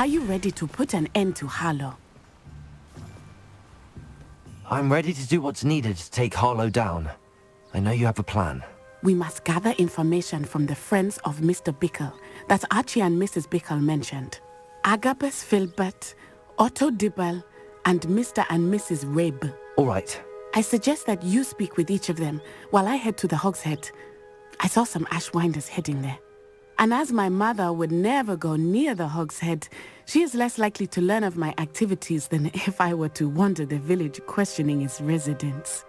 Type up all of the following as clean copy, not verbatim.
Are you ready to put an end to Harlow? I'm ready to do what's needed to take Harlow down. I know you have a plan. We must gather information from the friends of Mr. Bickle that Archie and Mrs. Bickle mentioned. Agabus Filbert, Otto Dibble, and Mr. and Mrs. Rabe. All right. I suggest that you speak with each of them while I head to the Hogshead. I saw some Ashwinders heading there. And as my mother would never go near the Hogshead, she is less likely to learn of my activities than if I were to wander the village questioning its residents.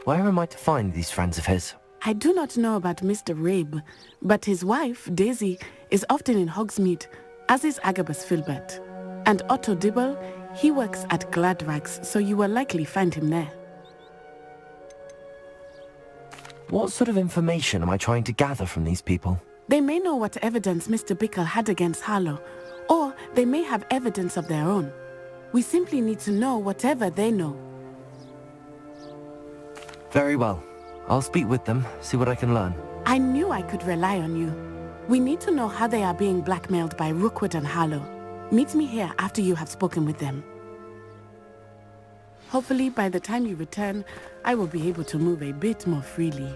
Where am I to find these friends of his? I do not know about Mr. Rabe, but his wife, Daisy, is often in Hogsmeade, as is Agabus Filbert. And Otto Dibble, he works at Gladrags, so you will likely find him there. What sort of information am I trying to gather from these people? They may know what evidence Mr. Bickle had against Harlow, or they may have evidence of their own. We simply need to know whatever they know. Very well. I'll speak with them, see what I can learn. I knew I could rely on you. We need to know how they are being blackmailed by Rookwood and Harlow. Meet me here after you have spoken with them. Hopefully, by the time you return, I will be able to move a bit more freely.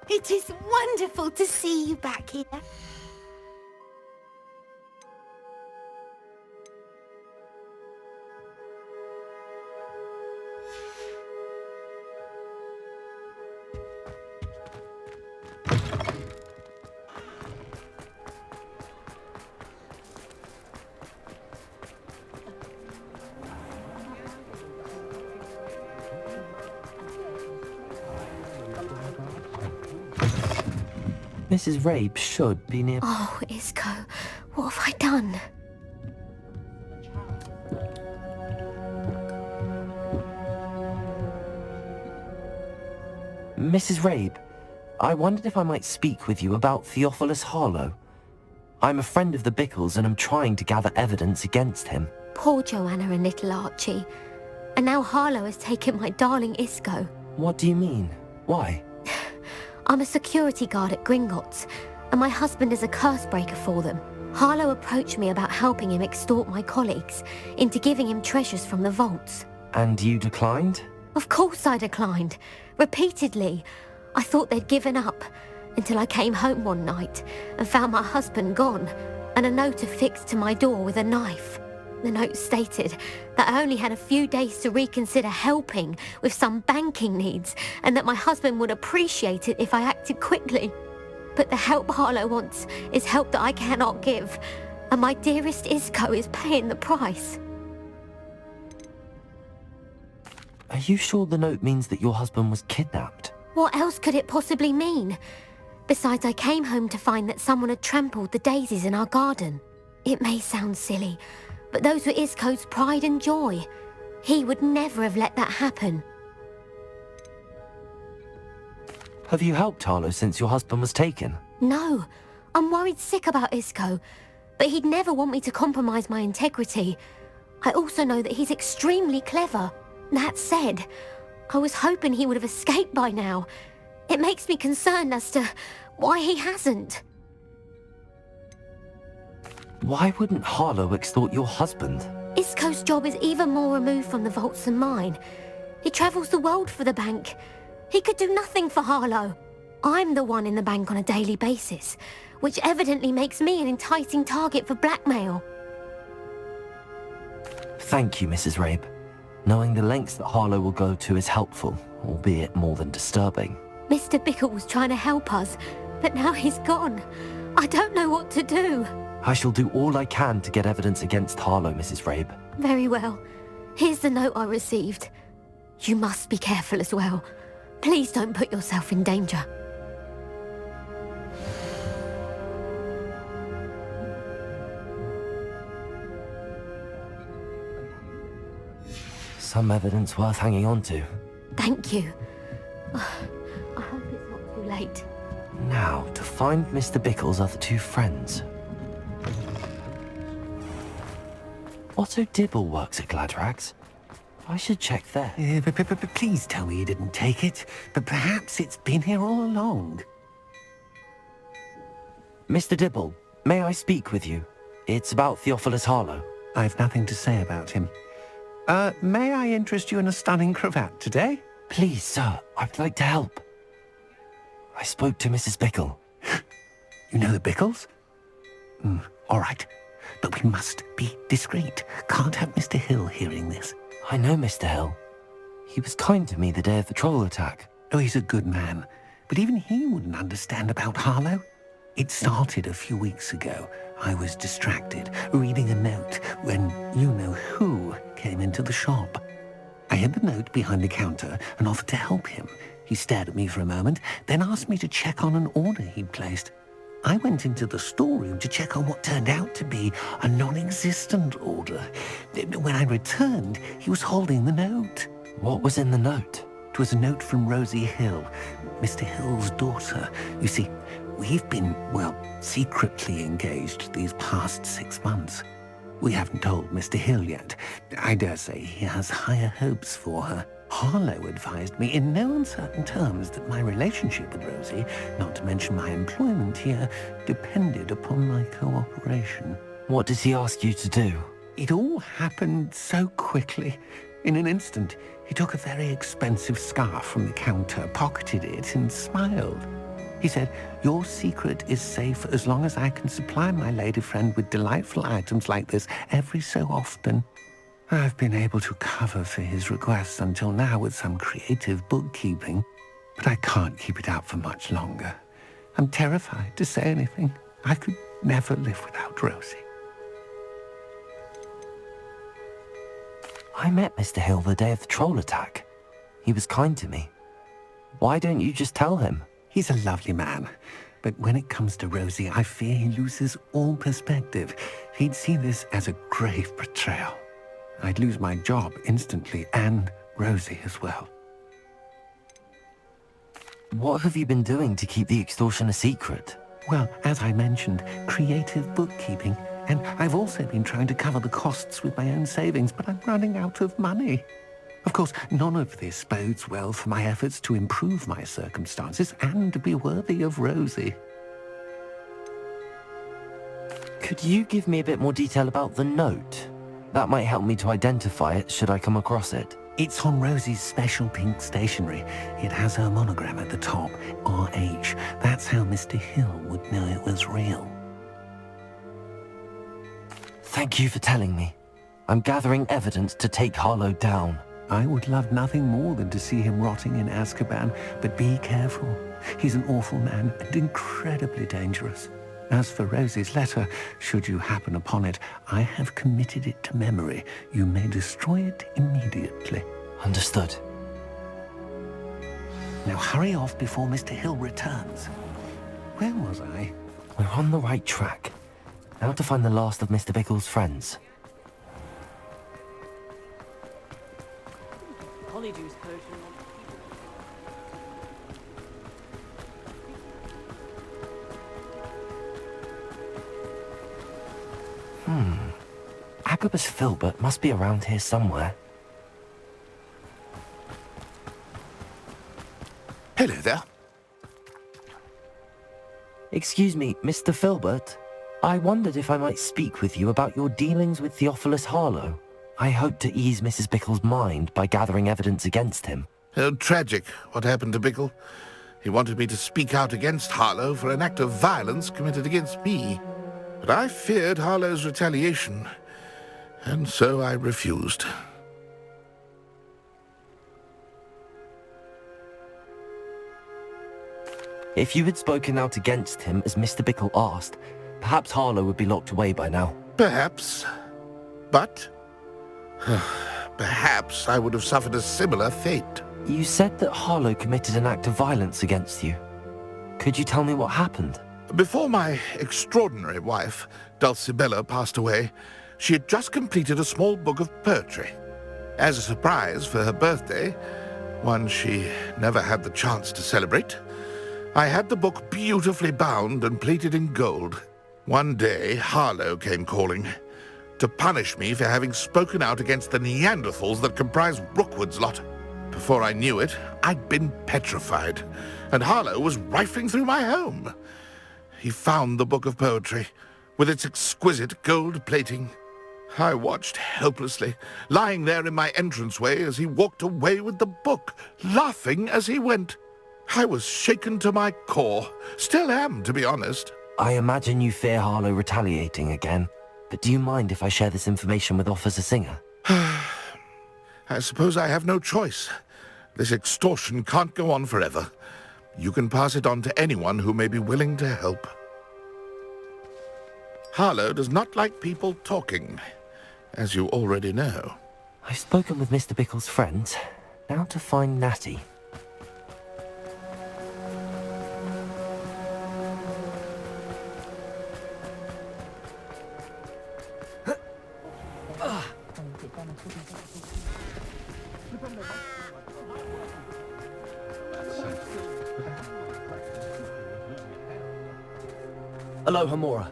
It is wonderful to see you back here. Mrs. Rabe should be near... Oh, Isco, what have I done? Mrs. Rabe, I wondered if I might speak with you about Theophilus Harlow. I'm a friend of the Bickles and I'm trying to gather evidence against him. Poor Joanna and little Archie. And now Harlow has taken my darling Isco. What do you mean? Why? I'm a security guard at Gringotts, and my husband is a curse breaker for them. Harlow approached me about helping him extort my colleagues into giving him treasures from the vaults. And you declined? Of course I declined. Repeatedly. I thought they'd given up, until I came home one night and found my husband gone, and a note affixed to my door with a knife. The note stated that I only had a few days to reconsider helping with some banking needs, and that my husband would appreciate it if I acted quickly. But the help Harlow wants is help that I cannot give, and my dearest Isco is paying the price. Are you sure the note means that your husband was kidnapped? What else could it possibly mean? Besides, I came home to find that someone had trampled the daisies in our garden. It may sound silly, but those were Isco's pride and joy. He would never have let that happen. Have you helped Harlow since your husband was taken? No, I'm worried sick about Isco, but he'd never want me to compromise my integrity. I also know that he's extremely clever. That said, I was hoping he would have escaped by now. It makes me concerned as to why he hasn't. Why wouldn't Harlow extort your husband? Isco's job is even more removed from the vaults than mine. He travels the world for the bank. He could do nothing for Harlow. I'm the one in the bank on a daily basis, which evidently makes me an enticing target for blackmail. Thank you, Mrs. Rabe. Knowing the lengths that Harlow will go to is helpful, albeit more than disturbing. Mr. Bickle was trying to help us, but now he's gone. I don't know what to do. I shall do all I can to get evidence against Harlow, Mrs. Rabe. Very well. Here's the note I received. You must be careful as well. Please don't put yourself in danger. Some evidence worth hanging on to. Thank you. I hope it's not too late. Now, to find Mr. Bickle's other two friends. Otto Dibble works at Gladrags. I should check there. But please tell me you didn't take it. But perhaps it's been here all along. Mr. Dibble, may I speak with you? It's about Theophilus Harlow. I've nothing to say about him. May I interest you in a stunning cravat today? Please, sir, I'd like to help. I spoke to Mrs. Bickle. You know the Bickles? All right. But we must be discreet. Can't have Mr. Hill hearing this. I know Mr. Hill. He was kind to me the day of the troll attack. Oh, he's a good man. But even he wouldn't understand about Harlow. It started a few weeks ago. I was distracted, reading a note, when you-know-who came into the shop. I hid the note behind the counter and offered to help him. He stared at me for a moment, then asked me to check on an order he'd placed. I went into the storeroom to check on what turned out to be a non-existent order. When I returned, he was holding the note. What was in the note? It was a note from Rosie Hill, Mr. Hill's daughter. You see, we've been, secretly engaged these past 6 months. We haven't told Mr. Hill yet. I dare say he has higher hopes for her. Harlow advised me in no uncertain terms that my relationship with Rosie, not to mention my employment here, depended upon my cooperation. What did he ask you to do? It all happened so quickly. In an instant, he took a very expensive scarf from the counter, pocketed it, and smiled. He said, "Your secret is safe as long as I can supply my lady friend with delightful items like this every so often." I've been able to cover for his requests until now with some creative bookkeeping, but I can't keep it up for much longer. I'm terrified to say anything. I could never live without Rosie. I met Mr. Hill the day of the troll attack. He was kind to me. Why don't you just tell him? He's a lovely man, but when it comes to Rosie, I fear he loses all perspective. He'd see this as a grave betrayal. I'd lose my job instantly, and Rosie as well. What have you been doing to keep the extortion a secret? Well, as I mentioned, creative bookkeeping, and I've also been trying to cover the costs with my own savings, but I'm running out of money. Of course, none of this bodes well for my efforts to improve my circumstances and be worthy of Rosie. Could you give me a bit more detail about the note? That might help me to identify it should I come across it. It's on Rosie's special pink stationery. It has her monogram at the top, RH. That's how Mr. Hill would know it was real. Thank you for telling me. I'm gathering evidence to take Harlow down. I would love nothing more than to see him rotting in Azkaban, but be careful. He's an awful man and incredibly dangerous. As for Rosie's letter, should you happen upon it, I have committed it to memory. You may destroy it immediately. Understood. Now hurry off before Mr. Hill returns. Where was I? We're on the right track. Now to find the last of Mr. Bickle's friends. Polyjuice potion. Agabus Filbert must be around here somewhere. Hello there. Excuse me, Mr. Filbert. I wondered if I might speak with you about your dealings with Theophilus Harlow. I hope to ease Mrs. Bickle's mind by gathering evidence against him. Oh, tragic what happened to Bickle. He wanted me to speak out against Harlow for an act of violence committed against me. But I feared Harlow's retaliation, and so I refused. If you had spoken out against him as Mr. Bickle asked, perhaps Harlow would be locked away by now. Perhaps. But perhaps I would have suffered a similar fate. You said that Harlow committed an act of violence against you. Could you tell me what happened? Before my extraordinary wife, Dulcibella, passed away, she had just completed a small book of poetry. As a surprise for her birthday, one she never had the chance to celebrate, I had the book beautifully bound and plated in gold. One day, Harlow came calling to punish me for having spoken out against the Neanderthals that comprise Rookwood's lot. Before I knew it, I'd been petrified, and Harlow was rifling through my home. He found the book of poetry, with its exquisite gold plating. I watched helplessly, lying there in my entranceway as he walked away with the book, laughing as he went. I was shaken to my core. Still am, to be honest. I imagine you fear Harlow retaliating again, but do you mind if I share this information with Officer Singer? I suppose I have no choice. This extortion can't go on forever. You can pass it on to anyone who may be willing to help. Harlow does not like people talking, as you already know. I've spoken with Mr. Bickle's friends. Now to find Natty. Hello, Hamora.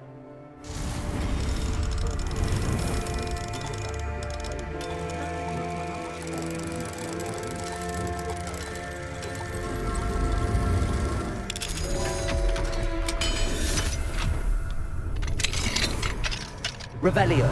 Revelio.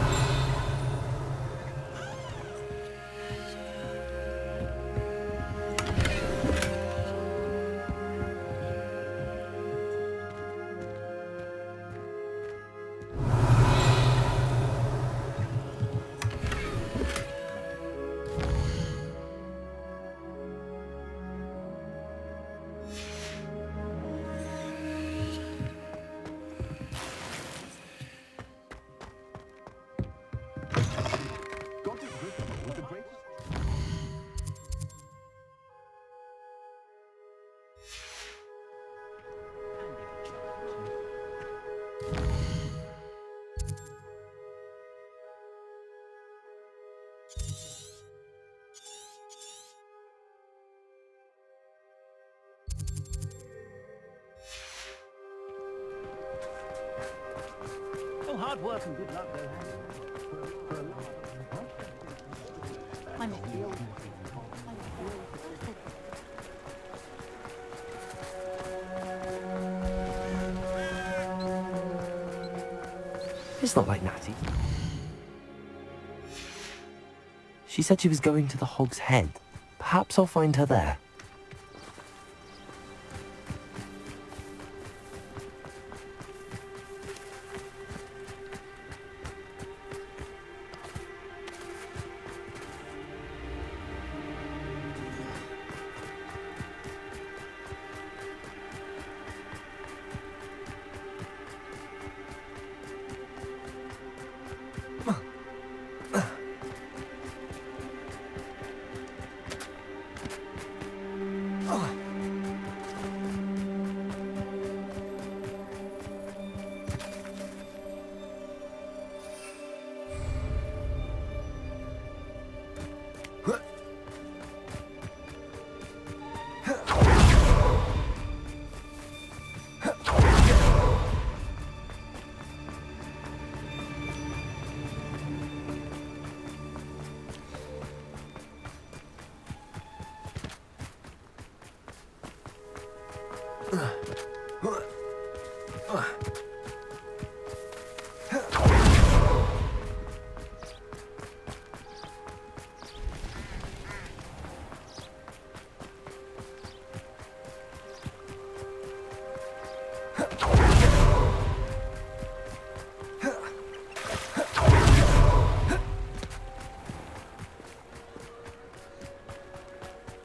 Hard work and good luck, though. It's not like Natty. She said she was going to the Hog's Head. Perhaps I'll find her there.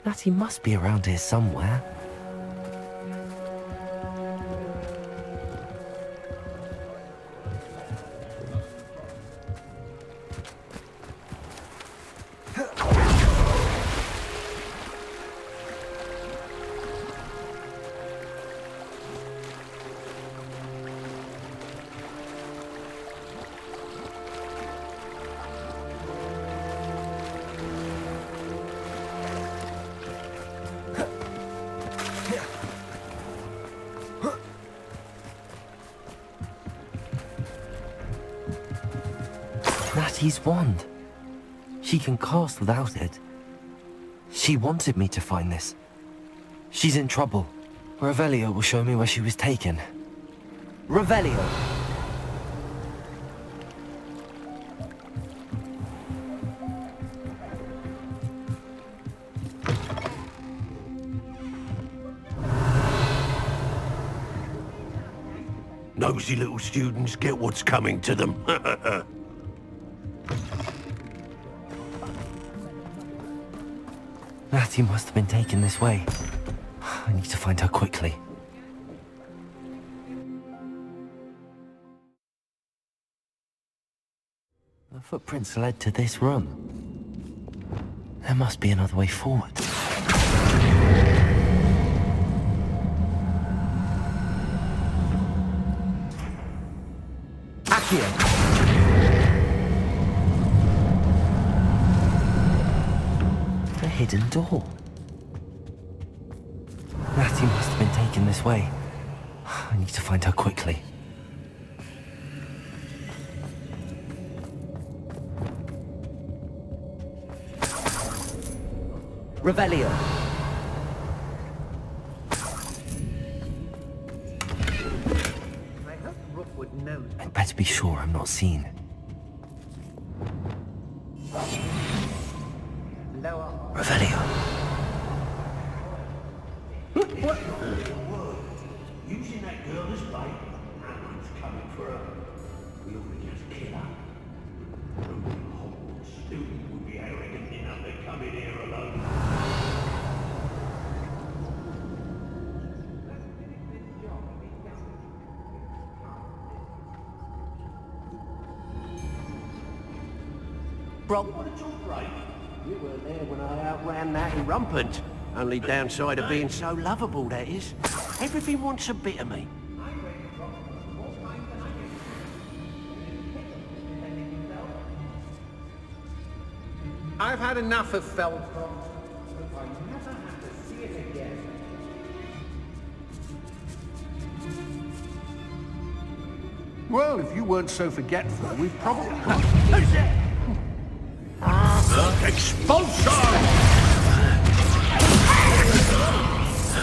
Natty must be around here somewhere. Artie's wand. She can cast without it. She wanted me to find this. She's in trouble. Revelio will show me where she was taken. Revelio! Nosy little students get what's coming to them. Natty must have been taken this way. I need to find her quickly. The footprints led to this room. There must be another way forward. Accio! A hidden door. Natty must have been taken this way. I need to find her quickly. Revelio. I'd better be sure I'm not seen. Revelio. Using that girl as bait. No one's coming for her. We ought to just kill her. No Hogwarts student would be arrogant enough to come in here alone. Bro. It's all right. You weren't there when I outran that rampant. Only downside of being so lovable, that is. Everything wants a bit of me. I've had enough of Feldcroft. I never have to see it again. Well, if you weren't so forgetful, we've probably... Who's there? Expulsion!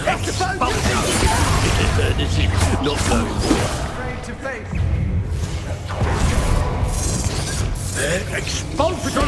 Expulsion! This is not going well. Afraid to face. Expulsion!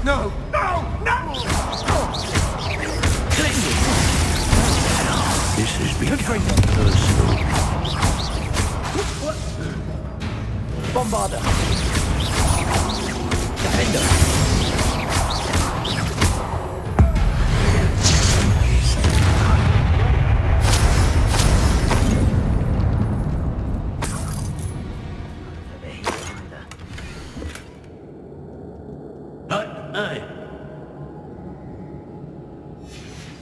No! No! No! This has become personal. Bombarder. Defender.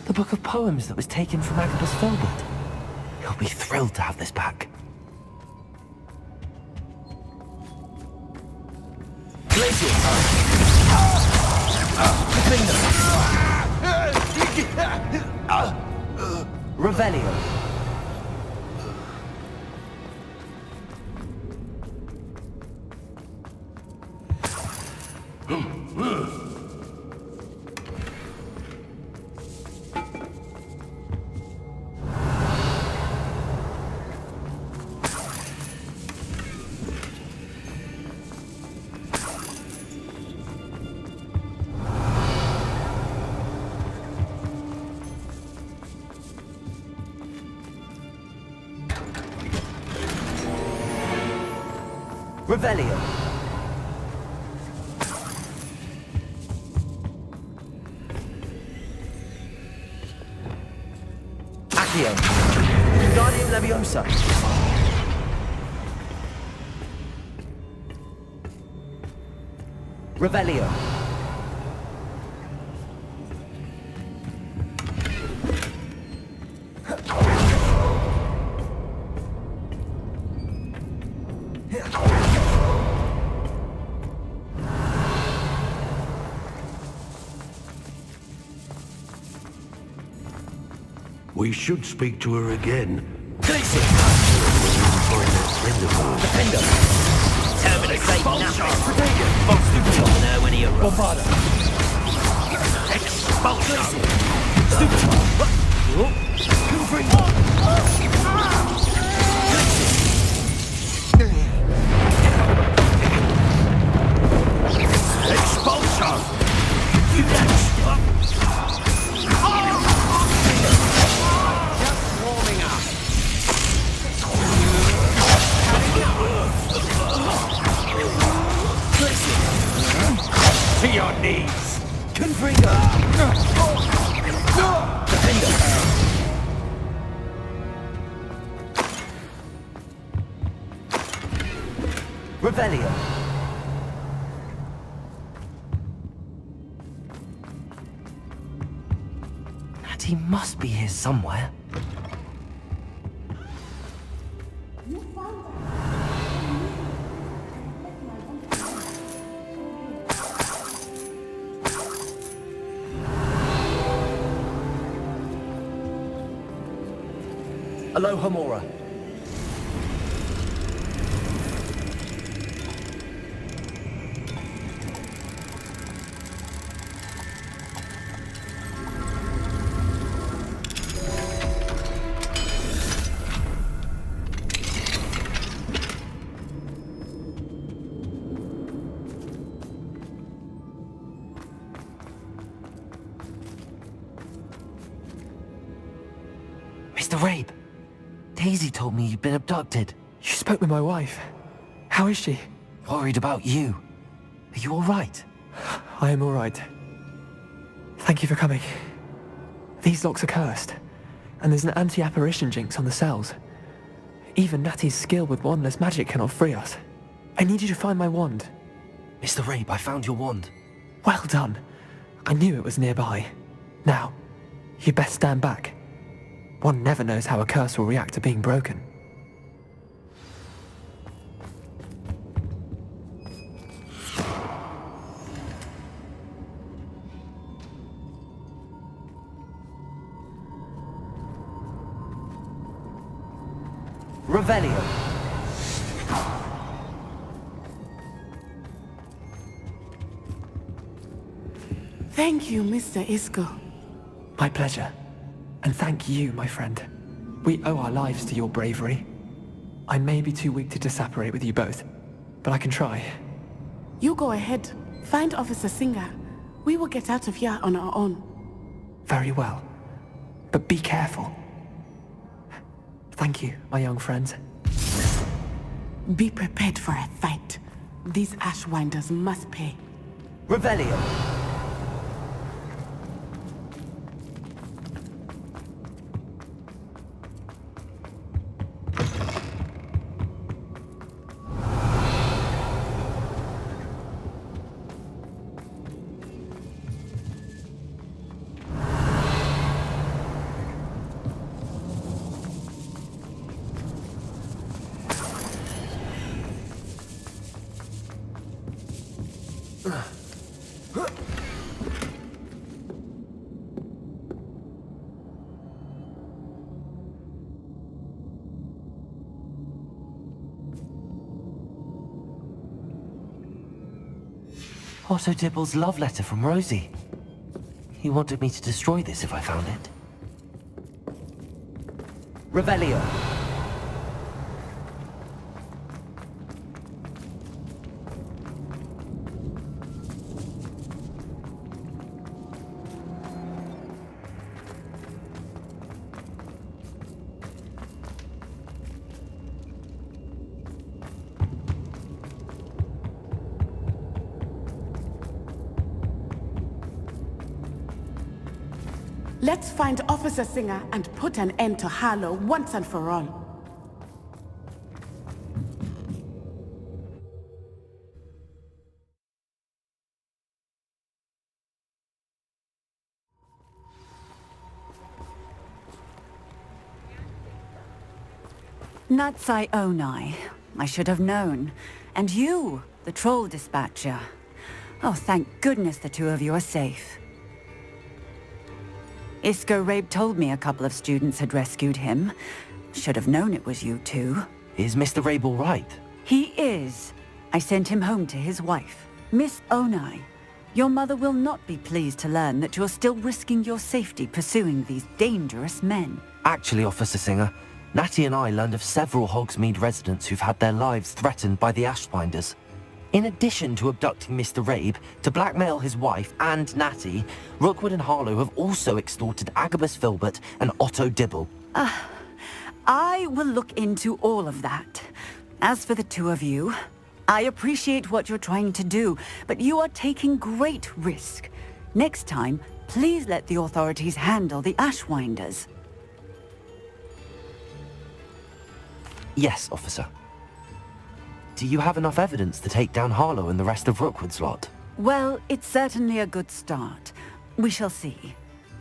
The book of poems that was taken from Agabus Filbert. He'll be thrilled to have this back. Glacier! Revelio. Revelio. Revelio. Guardian Leviosa. Revelio. We should speak to her again. Glitzy. Defender. Terminus Satan nothing. You'll know when he arrives. Bombarda. Expulsion! Stupid. Confringo. Expulsion! Warming up. To your knees! Confringo. Defender. Revelio. Natty must be here somewhere. Aloha Mora. Mr. Rabe, Daisy told me you'd been abducted. You spoke with my wife. How is she? Worried about you. Are you all right? I am all right. Thank you for coming. These locks are cursed, and there's an anti-apparition jinx on the cells. Even Natty's skill with wandless magic cannot free us. I need you to find my wand. Mr. Rabe, I found your wand. Well done. I knew it was nearby. Now, you best stand back. One never knows how a curse will react to being broken. Revelio. Thank you, Mr. Isco. My pleasure. And thank you, my friend. We owe our lives to your bravery. I may be too weak to disapparate with you both, but I can try. You go ahead. Find Officer Singer. We will get out of here on our own. Very well. But be careful. Thank you, my young friends. Be prepared for a fight. These Ashwinders must pay. Revelio. Otto Dibble's love letter from Rosie. He wanted me to destroy this if I found it. Revelio. Let's find Officer Singer and put an end to Harlow once and for all. Natsai Onai. I should have known. And you, the troll dispatcher. Oh, thank goodness the two of you are safe. Isco Rabe told me a couple of students had rescued him. Should have known it was you two. Is Mr. Rabe all right? He is. I sent him home to his wife. Miss Onai, your mother will not be pleased to learn that you're still risking your safety pursuing these dangerous men. Actually, Officer Singer, Natty and I learned of several Hogsmeade residents who've had their lives threatened by the Ashbinders. In addition to abducting Mr. Rabe to blackmail his wife and Natty, Rookwood and Harlow have also extorted Agabus Filbert and Otto Dibble. I will look into all of that. As for the two of you, I appreciate what you're trying to do, but you are taking great risk. Next time, please let the authorities handle the Ashwinders. Yes, officer. Do you have enough evidence to take down Harlow and the rest of Rookwood's lot? Well, it's certainly a good start. We shall see.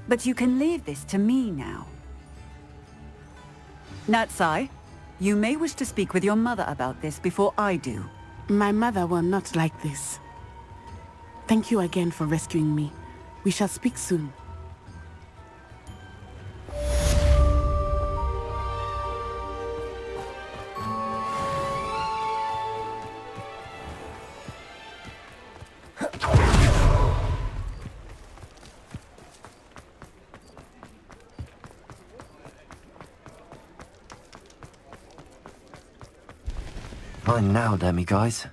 But you can leave this to me now. Natsai, you may wish to speak with your mother about this before I do. My mother will not like this. Thank you again for rescuing me. We shall speak soon. Fine now, Demi, guys.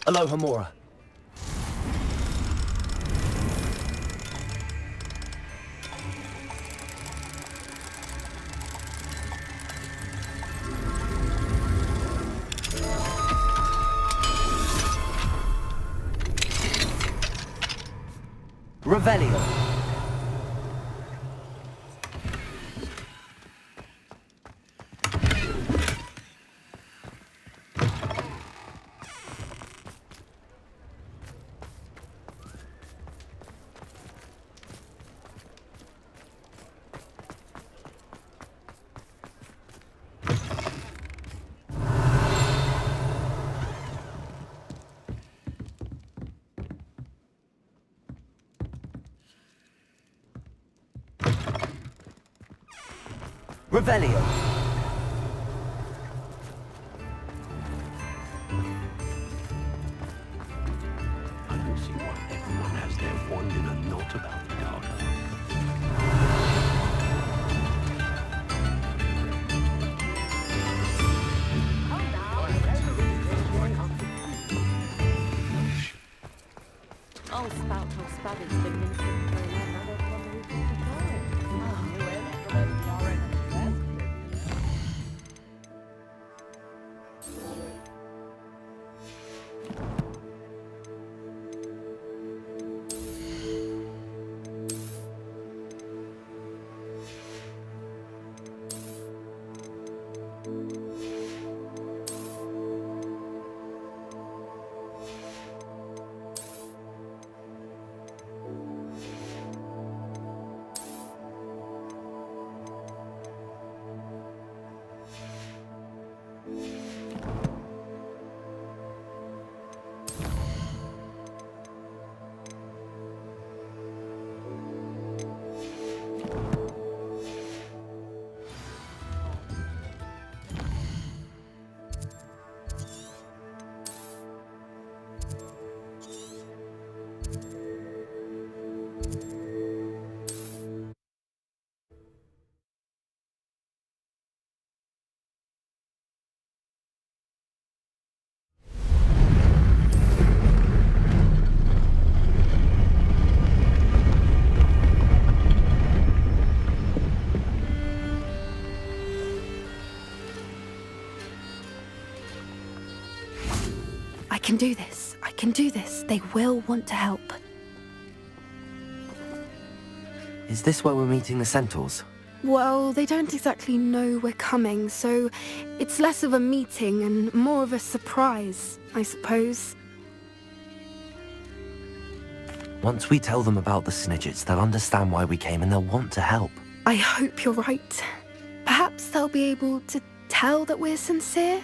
Aloha, Mora. Revelio. Revelio. I don't see why everyone has their wand in a knot about the dark. Old spout or spabby's been mincing for another one. can do this. I can do this. They will want to help. Is this where we're meeting the centaurs? Well, they don't exactly know we're coming, so it's less of a meeting and more of a surprise, I suppose. Once we tell them about the Snidgets, they'll understand why we came and they'll want to help. I hope you're right. Perhaps they'll be able to tell that we're sincere.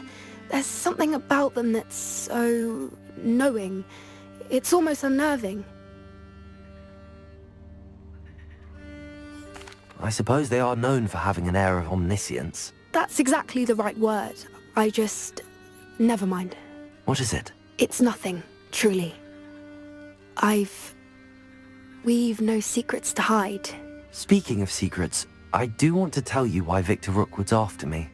There's something about them that's so knowing. It's almost unnerving. I suppose they are known for having an air of omniscience. That's exactly the right word. Never mind. What is it? It's nothing, truly. We've no secrets to hide. Speaking of secrets, I do want to tell you why Victor Rookwood's after me.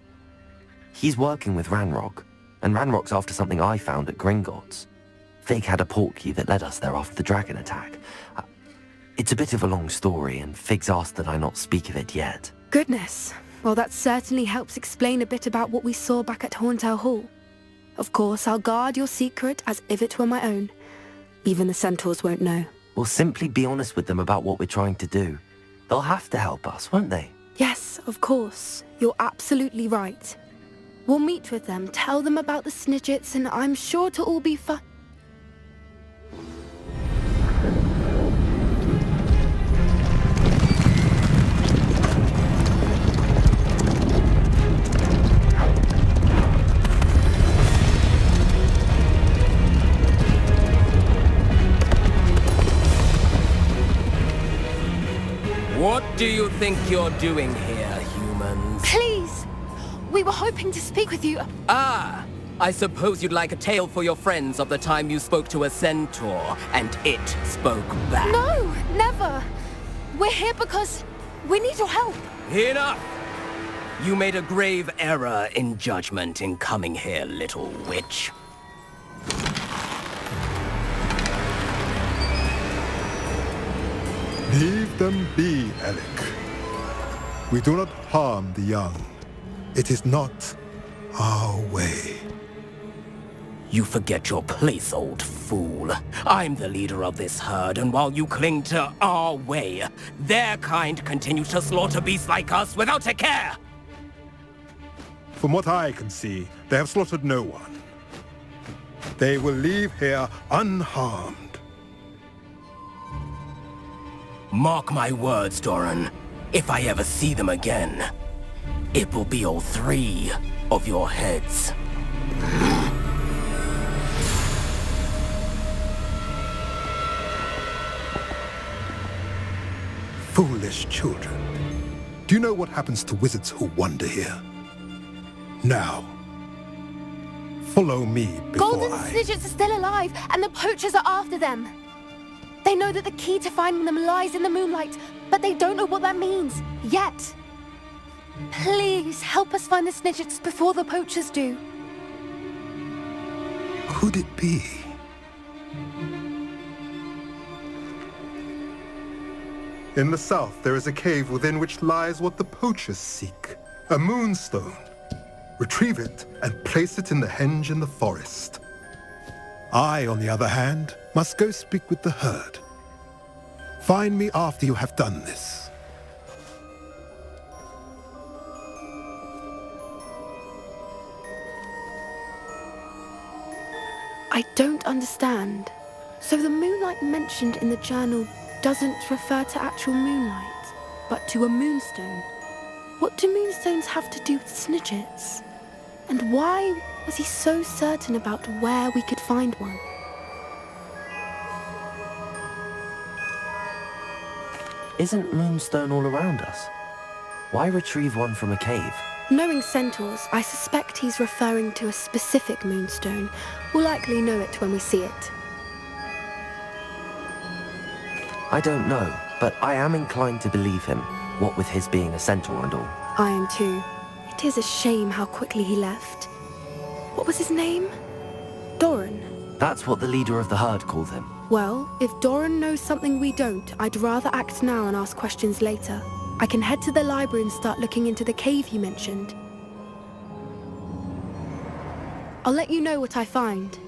He's working with Ranrock, and Ranrock's after something I found at Gringotts. Fig had a portkey that led us there after the dragon attack. It's a bit of a long story, and Fig's asked that I not speak of it yet. Goodness. Well, that certainly helps explain a bit about what we saw back at Horntail Hall. Of course, I'll guard your secret as if it were my own. Even the centaurs won't know. We'll simply be honest with them about what we're trying to do. They'll have to help us, won't they? Yes, of course. You're absolutely right. We'll meet with them, tell them about the Snidgets, and I'm sure it'll all be fun. What do you think you're doing here, humans? Please! We were hoping to speak with you. Ah! I suppose you'd like a tale for your friends of the time you spoke to a centaur, and it spoke back. No! Never! We're here because we need your help. Enough! You made a grave error in judgment in coming here, little witch. Leave them be, Alec. We do not harm the young. It is not our way. You forget your place, old fool. I'm the leader of this herd, and while you cling to our way, their kind continue to slaughter beasts like us without a care! From what I can see, they have slaughtered no one. They will leave here unharmed. Mark my words, Doran. If I ever see them again, it will be all 3 of your heads. Foolish children. Do you know what happens to wizards who wander here? Now, follow me before Golden Snidgets are still alive, and the poachers are after them. They know that the key to finding them lies in the moonlight, but they don't know what that means, yet. Please, help us find the Snidgets before the poachers do. Could it be? In the south, there is a cave within which lies what the poachers seek. A moonstone. Retrieve it and place it in the henge in the forest. I, on the other hand, must go speak with the herd. Find me after you have done this. I don't understand. So the moonlight mentioned in the journal doesn't refer to actual moonlight, but to a moonstone. What do moonstones have to do with Snidgets? And why was he so certain about where we could find one? Isn't Moonstone all around us? Why retrieve one from a cave? Knowing centaurs, I suspect he's referring to a specific moonstone. We'll likely know it when we see it. I don't know, but I am inclined to believe him, what with his being a centaur and all. I am too. It is a shame how quickly he left. What was his name? Doran. That's what the leader of the herd called him. Well, if Doran knows something we don't, I'd rather act now and ask questions later. I can head to the library and start looking into the cave you mentioned. I'll let you know what I find.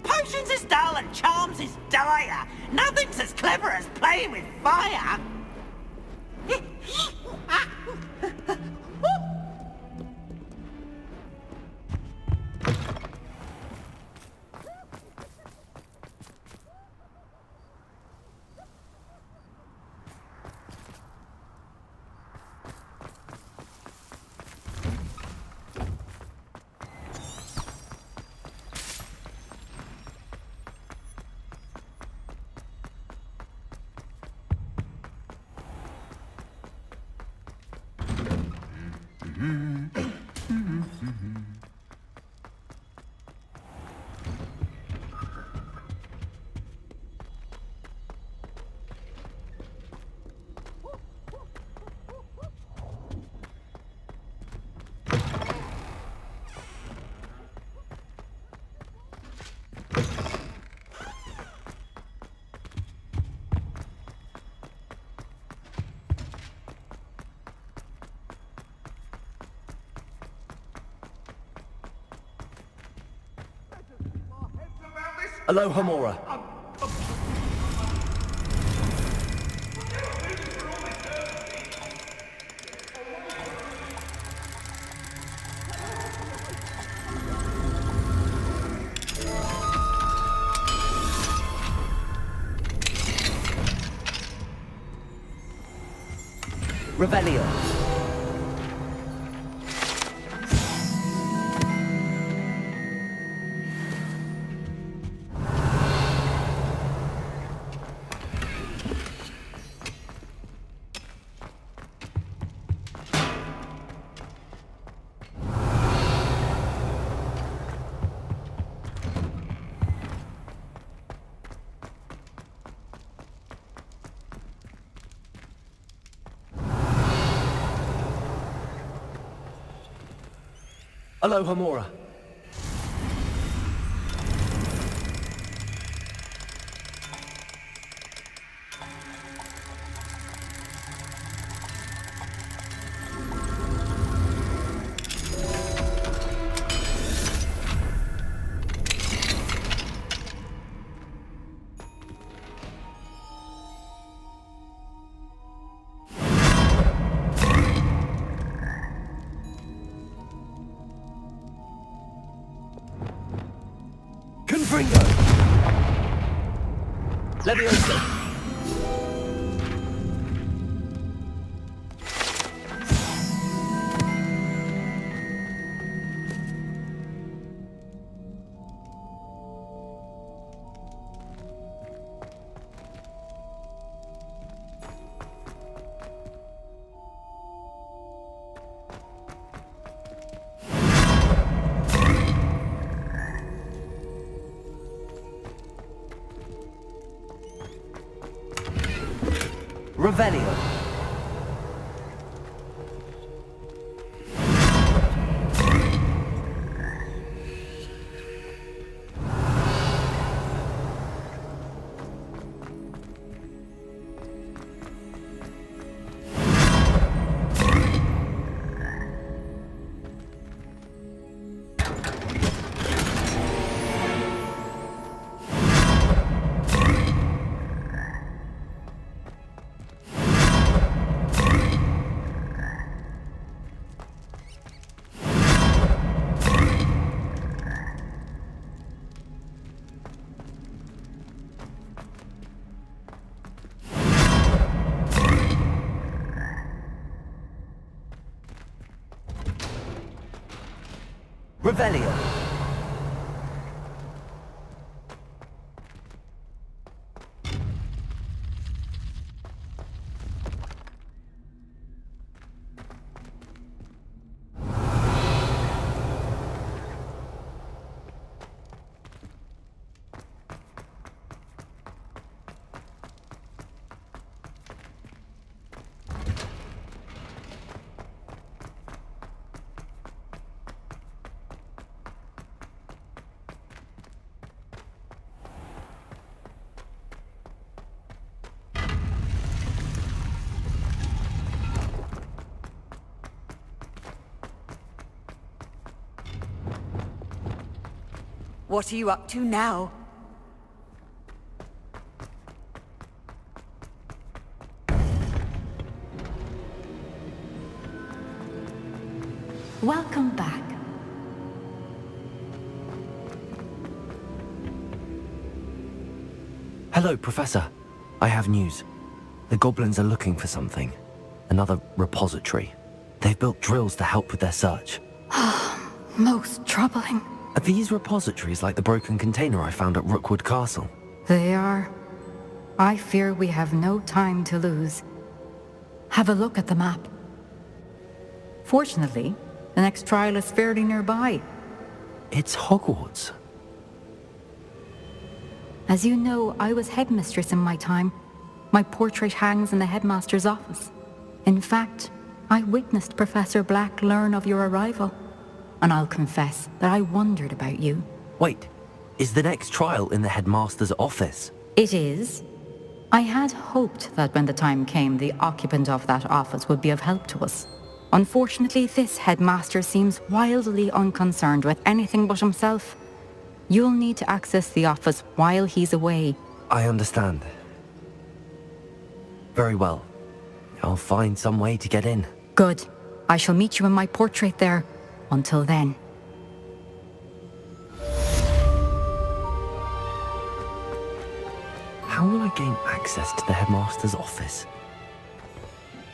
Potions is dull and charms is dire. Nothing's as clever as playing with fire. Aloha Mora. Revelio. Aloha Mora. Confringo! Leviosa! Revelio. Revelio. What are you up to now? Welcome back. Hello, Professor. I have news. The goblins are looking for something. Another repository. They've built drills to help with their search. Most troubling. Are these repositories like the broken container I found at Rookwood Castle? They are. I fear we have no time to lose. Have a look at the map. Fortunately, the next trial is fairly nearby. It's Hogwarts. As you know, I was headmistress in my time. My portrait hangs in the headmaster's office. In fact, I witnessed Professor Black learn of your arrival. And I'll confess that I wondered about you. Wait, is the next trial in the headmaster's office? It is. I had hoped that when the time came, the occupant of that office would be of help to us. Unfortunately, this headmaster seems wildly unconcerned with anything but himself. You'll need to access the office while he's away. I understand. Very well. I'll find some way to get in. Good. I shall meet you in my portrait there. Until then. How will I gain access to the headmaster's office?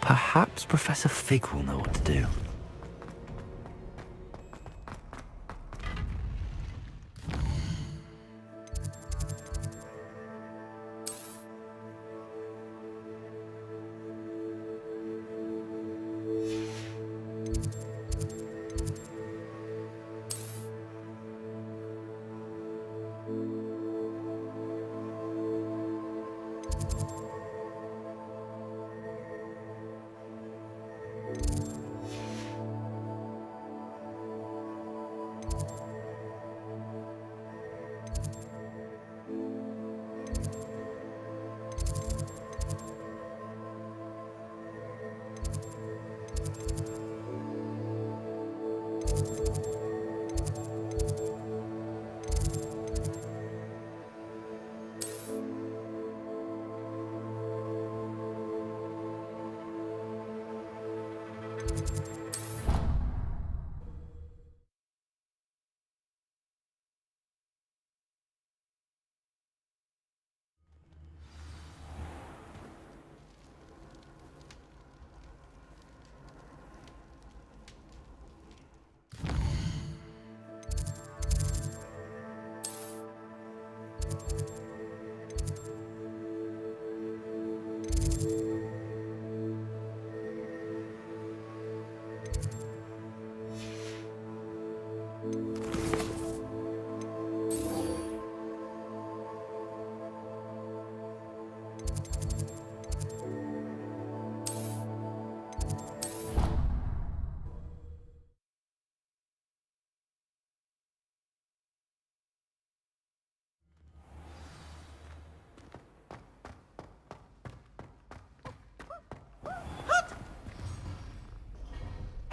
Perhaps Professor Fig will know what to do.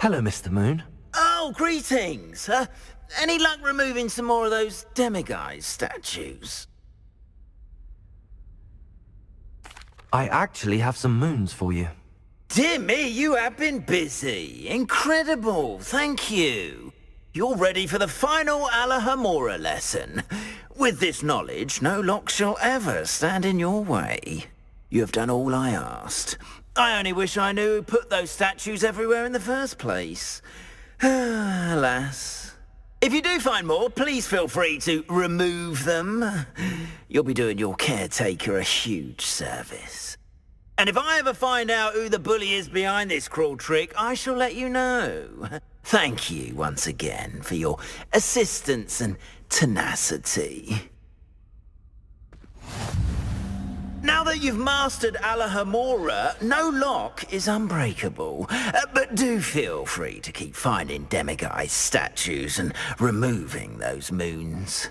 Hello, Mr. Moon. Oh, greetings. Any luck removing some more of those demiguise statues? I actually have some moons for you. Dear me, you have been busy. Incredible. Thank you. You're ready for the final Alahamora lesson. With this knowledge, no lock shall ever stand in your way. You have done all I asked. I only wish I knew who put those statues everywhere in the first place. Alas. If you do find more, please feel free to remove them. You'll be doing your caretaker a huge service. And if I ever find out who the bully is behind this cruel trick, I shall let you know. Thank you once again for your assistance and tenacity. Now that you've mastered Alahamora, no lock is unbreakable. But do feel free to keep finding demiguise statues and removing those moons.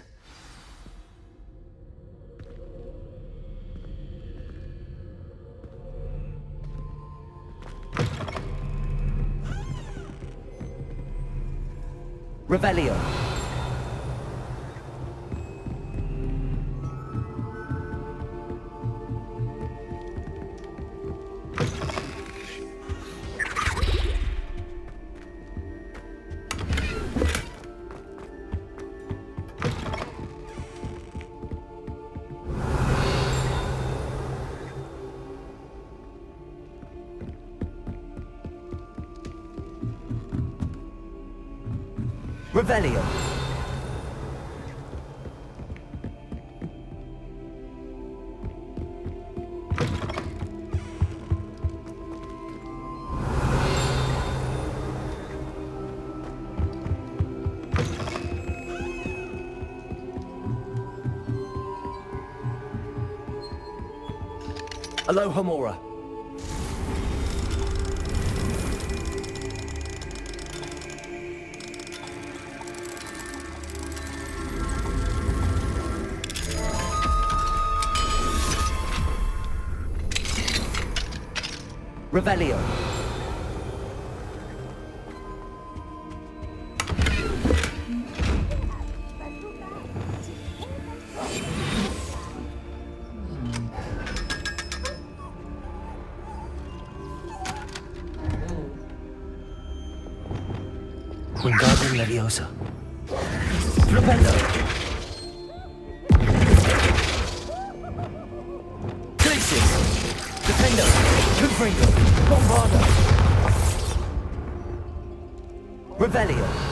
Revelio. Revelio. Alohomora. Revelio. Wingardium Leviosa. Flipendo. Glacius. Defendo. Confringo. Bombardo. Revelio.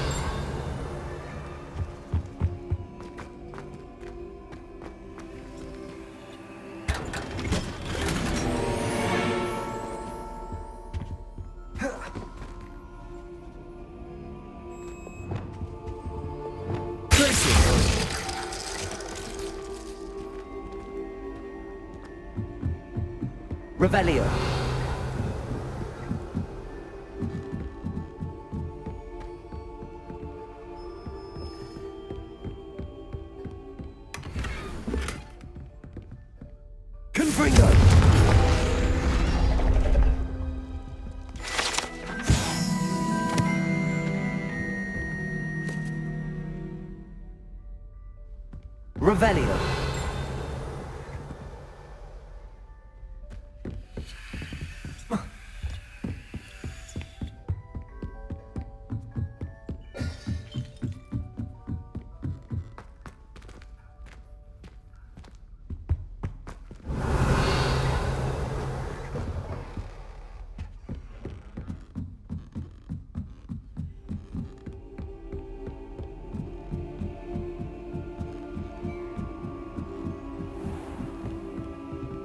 Revelio. Confringo. Revelio.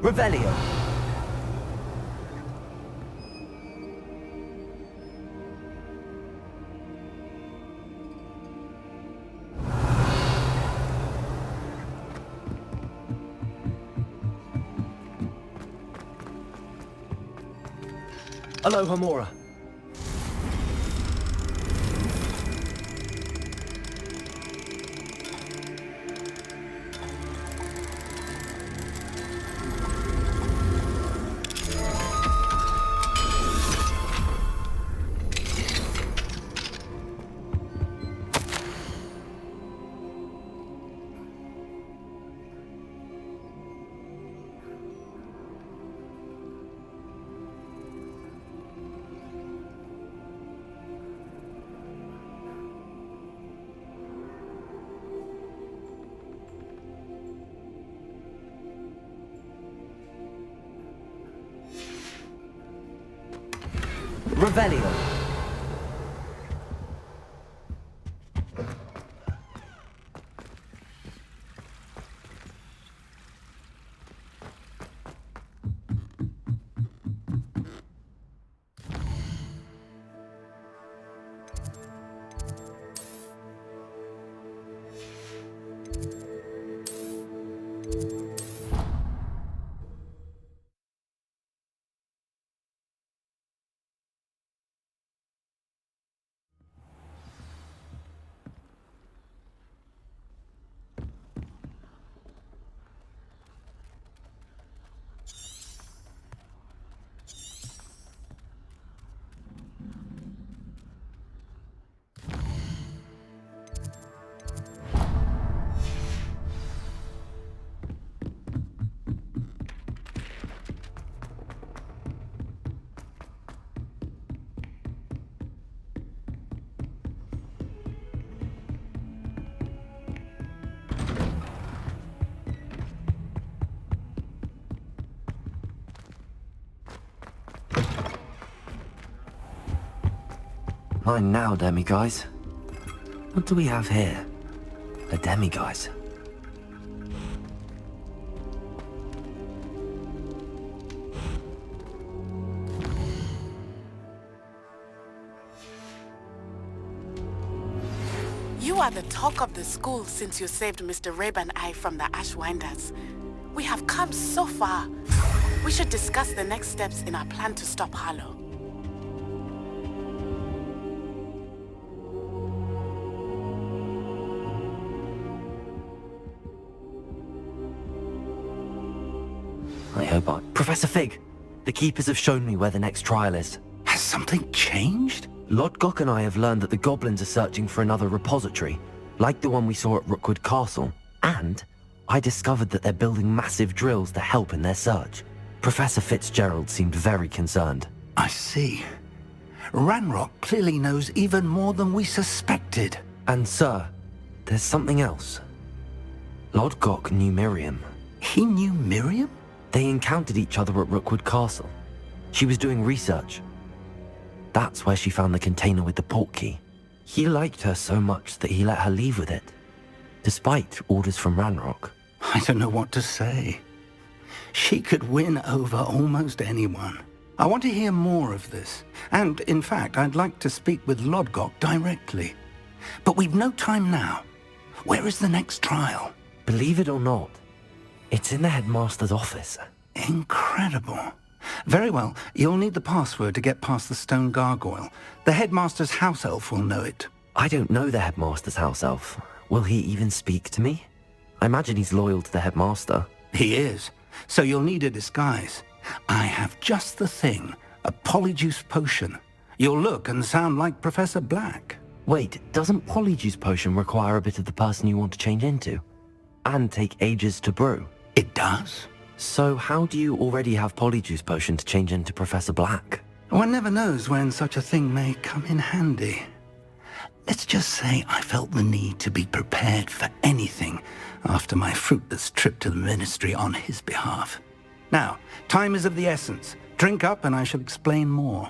Revelio. Alohomora. Revelio. Mine now, demiguise. What do we have here? A demiguise. You are the talk of the school since you saved Mr. Rabe and I from the Ashwinders. We have come so far. We should discuss the next steps in our plan to stop Harlow. I hope I... Professor Fig! The Keepers have shown me where the next trial is. Has something changed? Lodgok and I have learned that the goblins are searching for another repository, like the one we saw at Rookwood Castle. And I discovered that they're building massive drills to help in their search. Professor Fitzgerald seemed very concerned. I see. Ranrock clearly knows even more than we suspected. And sir, there's something else. Lodgok knew Miriam. He knew Miriam? They encountered each other at Rookwood Castle. She was doing research. That's where she found the container with the portkey. He liked her so much that he let her leave with it, despite orders from Ranrock. I don't know what to say. She could win over almost anyone. I want to hear more of this. And, in fact, I'd like to speak with Lodgok directly. But we've no time now. Where is the next trial? Believe it or not, it's in the headmaster's office. Incredible. Very well. You'll need the password to get past the stone gargoyle. The headmaster's house elf will know it. I don't know the headmaster's house elf. Will he even speak to me? I imagine he's loyal to the headmaster. He is. So you'll need a disguise. I have just the thing. A polyjuice potion. You'll look and sound like Professor Black. Wait, doesn't polyjuice potion require a bit of the person you want to change into? And take ages to brew? It does. So how do you already have polyjuice potion to change into Professor Black? One never knows when such a thing may come in handy. Let's just say I felt the need to be prepared for anything after my fruitless trip to the ministry on his behalf. Now, time is of the essence. Drink up and I shall explain more.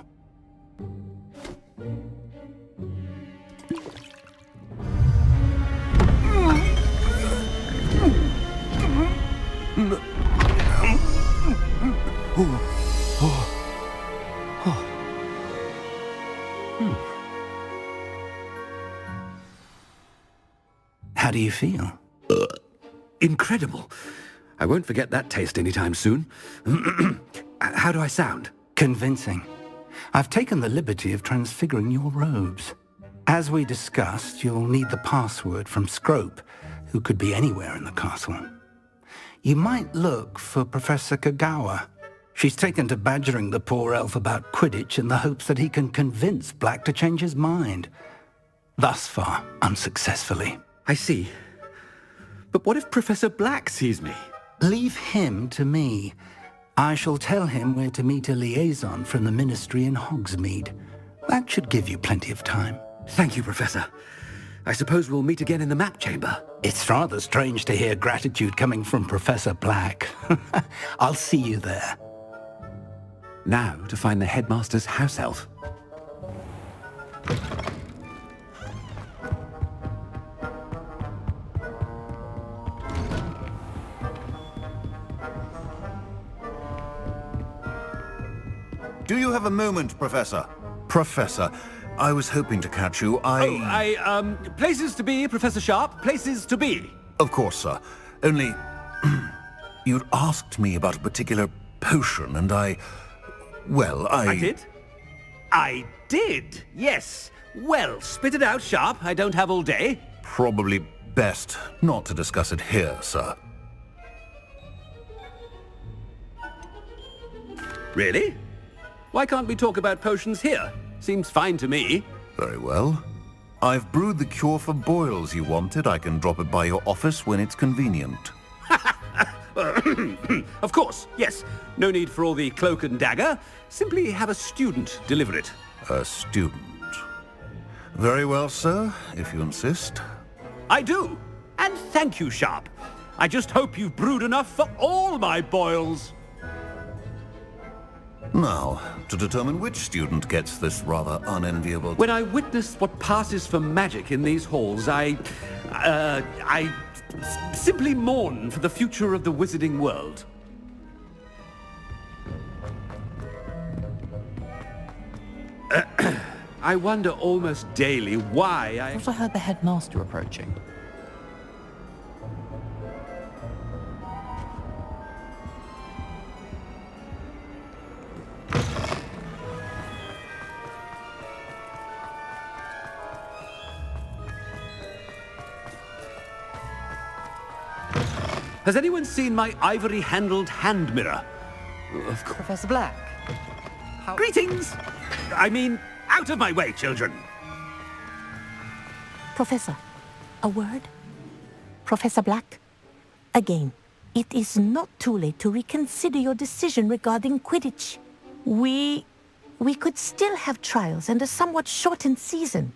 How do you feel? Incredible. I won't forget that taste anytime soon. How do I sound? Convincing. I've taken the liberty of transfiguring your robes. As we discussed, you'll need the password from Scrope, who could be anywhere in the castle. You might look for Professor Kagawa. She's taken to badgering the poor elf about Quidditch in the hopes that he can convince Black to change his mind. Thus far, unsuccessfully. I see. But what if Professor Black sees me? Leave him to me. I shall tell him where to meet a liaison from the ministry in Hogsmeade. That should give you plenty of time. Thank you, Professor. I suppose we'll meet again in the map chamber. It's rather strange to hear gratitude coming from Professor Black. I'll see you there. Now to find the headmaster's house elf. Do you have a moment, Professor? Professor, I was hoping to catch you. Places to be, Professor Sharp. Places to be. Of course, sir. Only... you'd asked me about a particular potion, and well, I did? I did, yes. Well, spit it out, Sharp. I don't have all day. Probably best not to discuss it here, sir. Really? Why can't we talk about potions here? Seems fine to me. Very well. I've brewed the cure for boils you wanted. I can drop it by your office when it's convenient. Of course, yes. No need for all the cloak and dagger. Simply have a student deliver it. A student. Very well, sir, if you insist. I do. And thank you, Sharp. I just hope you've brewed enough for all my boils. Now, to determine which student gets this rather unenviable... When I witness what passes for magic in these halls, I simply mourn for the future of the wizarding world. I wonder almost daily why I... I thought I heard the headmaster approaching. Has anyone seen my ivory-handled hand mirror? Of course. Professor Black. Greetings! I mean, out of my way, children! Professor, a word? Professor Black? Again, it is not too late to reconsider your decision regarding Quidditch. We could still have trials and a somewhat shortened season.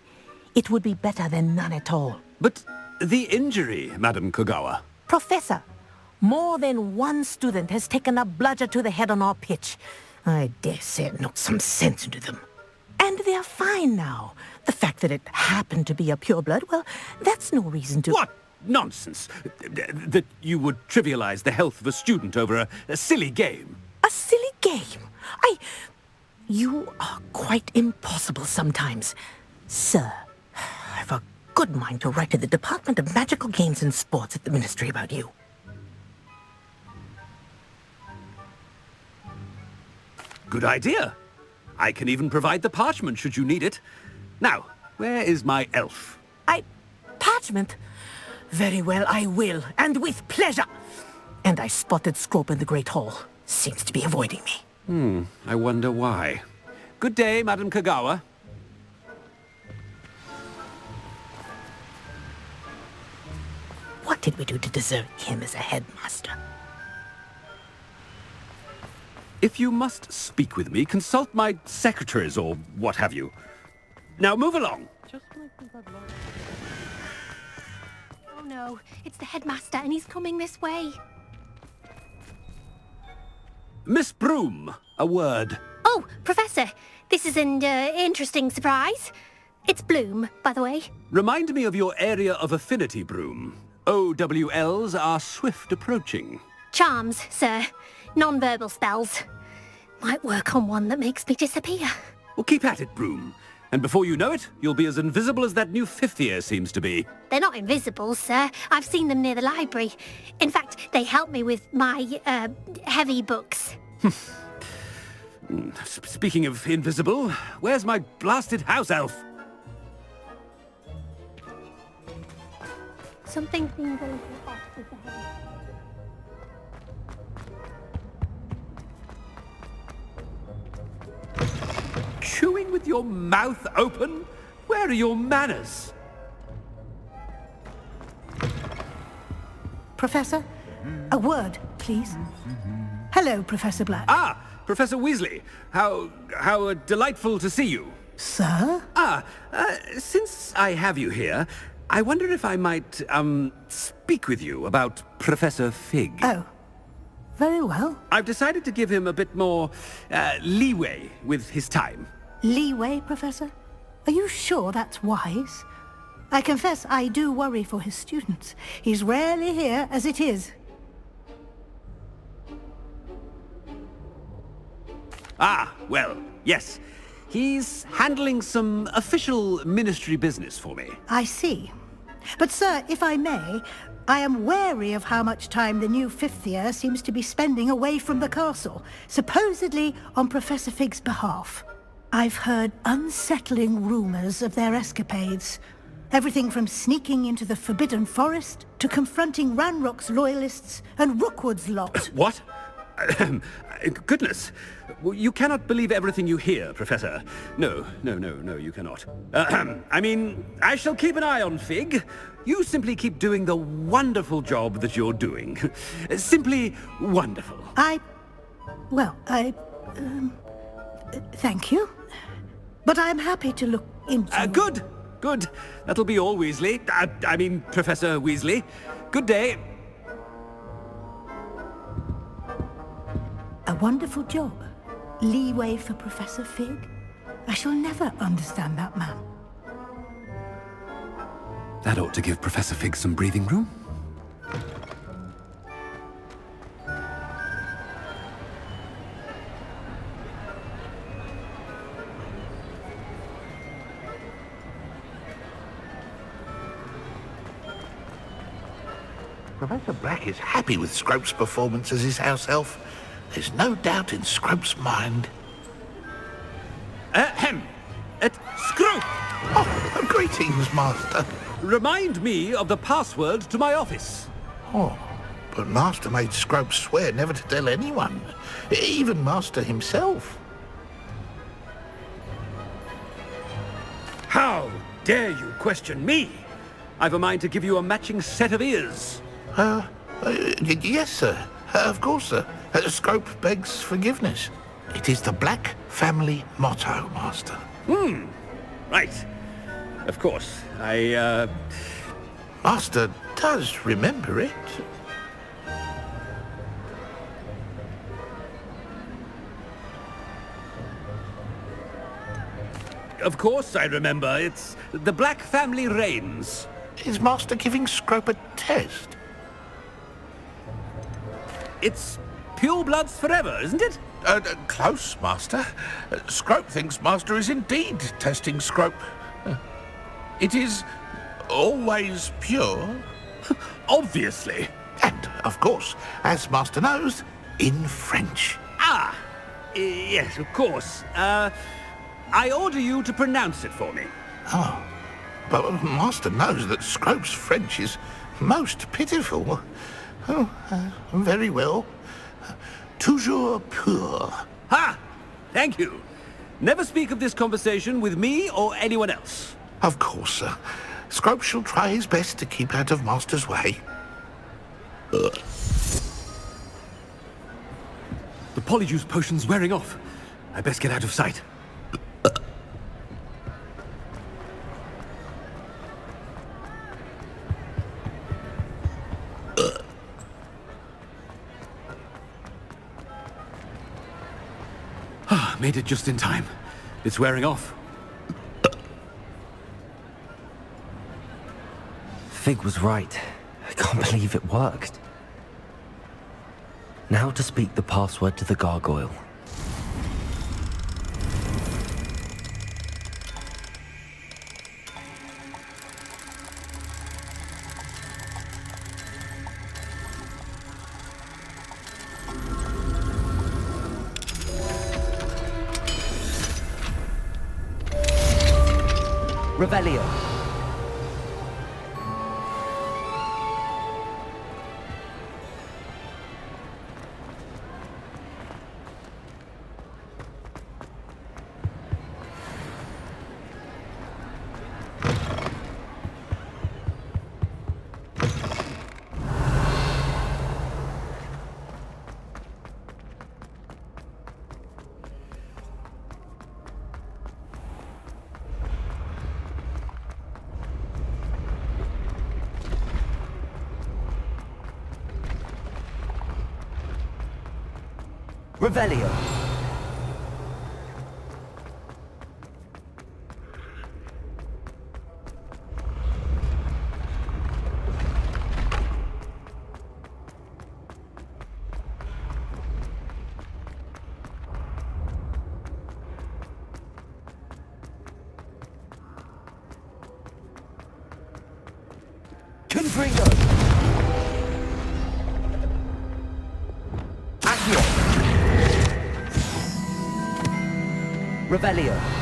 It would be better than none at all. But the injury, Madam Kogawa. Professor, more than one student has taken a bludger to the head on our pitch. I dare say it knocked some sense into them. And they're fine now. The fact that it happened to be a pureblood, well, that's no reason to... What nonsense! That you would trivialize the health of a student over a silly game. A silly game? You are quite impossible sometimes. Sir, I've a good mind to write to the Department of Magical Games and Sports at the Ministry about you. Good idea. I can even provide the parchment should you need it. Now, where is my elf? Parchment? Very well, I will, and with pleasure. And I spotted Scrope in the Great Hall. Seems to be avoiding me. I wonder why. Good day, Madam Kogawa. What did we do to deserve him as a headmaster? If you must speak with me, consult my secretaries or what have you. Now move along. Oh no, it's the headmaster and he's coming this way. Miss Broom, a word. Oh, Professor, this is an interesting surprise. It's Bloom, by the way. Remind me of your area of affinity, Broom. OWLs are swift approaching. Charms, sir. Non-verbal spells. Might work on one that makes me disappear. Well, keep at it, Broom. And before you know it, you'll be as invisible as that new fifth year seems to be. They're not invisible, sir. I've seen them near the library. In fact, they help me with my, heavy books. Speaking of invisible, where's my blasted house elf? Something seems a little off with the heavy. Chewing with your mouth open? Where are your manners? Professor, a word, please. Hello, Professor Black. Ah, Professor Weasley. How delightful to see you. Sir? Since I have you here, I wonder if I might, speak with you about Professor Fig. Oh, very well. I've decided to give him a bit more, leeway with his time. Leeway, Professor? Are you sure that's wise? I confess I do worry for his students. He's rarely here as it is. Ah, well, yes. He's handling some official ministry business for me. I see. But sir, if I may, I am wary of how much time the new fifth year seems to be spending away from the castle, supposedly on Professor Fig's behalf. I've heard unsettling rumors of their escapades. Everything from sneaking into the Forbidden Forest to confronting Ranrock's loyalists and Rookwood's lot. What? Goodness. You cannot believe everything you hear, Professor. No, you cannot. I mean, I shall keep an eye on Fig. You simply keep doing the wonderful job that you're doing. Simply wonderful. Thank you. But I'm happy to look into... Good. That'll be all, Weasley. I mean, Professor Weasley. Good day. A wonderful job. Leeway for Professor Fig. I shall never understand that man. That ought to give Professor Fig some breathing room. Professor Black is happy with Scrope's performance as his house elf. There's no doubt in Scrope's mind. Scrope! Oh, greetings, Master. Remind me of the password to my office. Oh, but Master made Scrope swear never to tell anyone, even Master himself. How dare you question me? I've a mind to give you a matching set of ears. Yes, sir. Of course, sir. Scrope begs forgiveness. It is the Black family motto, Master. Right. Of course. Master does remember it. Of course I remember. It's the Black family reigns. Is Master giving Scrope a test? It's pure bloods forever, isn't it? Close, Master. Scrope thinks Master is indeed testing Scrope. It is always pure. Obviously. And, of course, as Master knows, in French. Yes, of course. I order you to pronounce it for me. Oh, but Master knows that Scrope's French is most pitiful. Oh, very well. Toujours pur. Ha! Thank you. Never speak of this conversation with me or anyone else. Of course, sir. Scrope shall try his best to keep out of Master's way. The polyjuice potion's wearing off. I best get out of sight. Made it just in time. It's wearing off. Fig was right. I can't believe it worked. Now to speak the password to the gargoyle. Revelio. Revelio. Confringo! Accio! Revelio!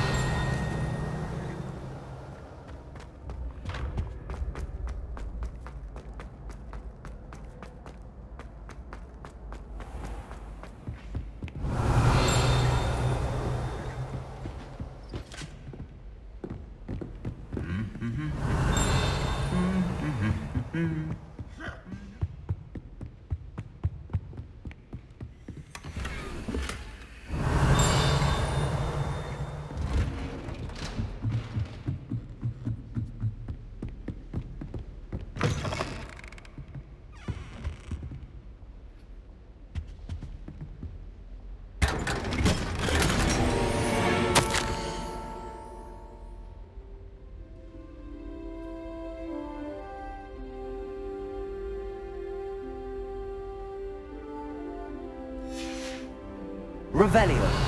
Revelio.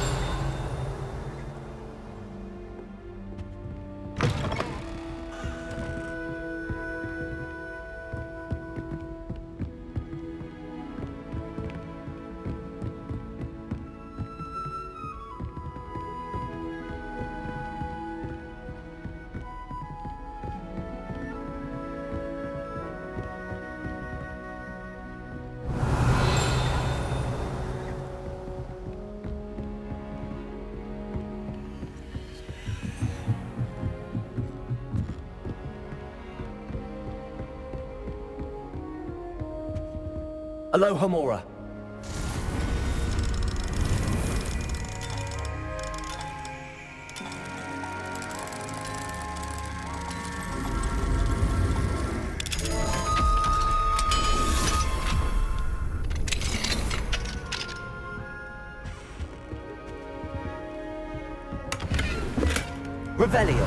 Alohomora. Revelio.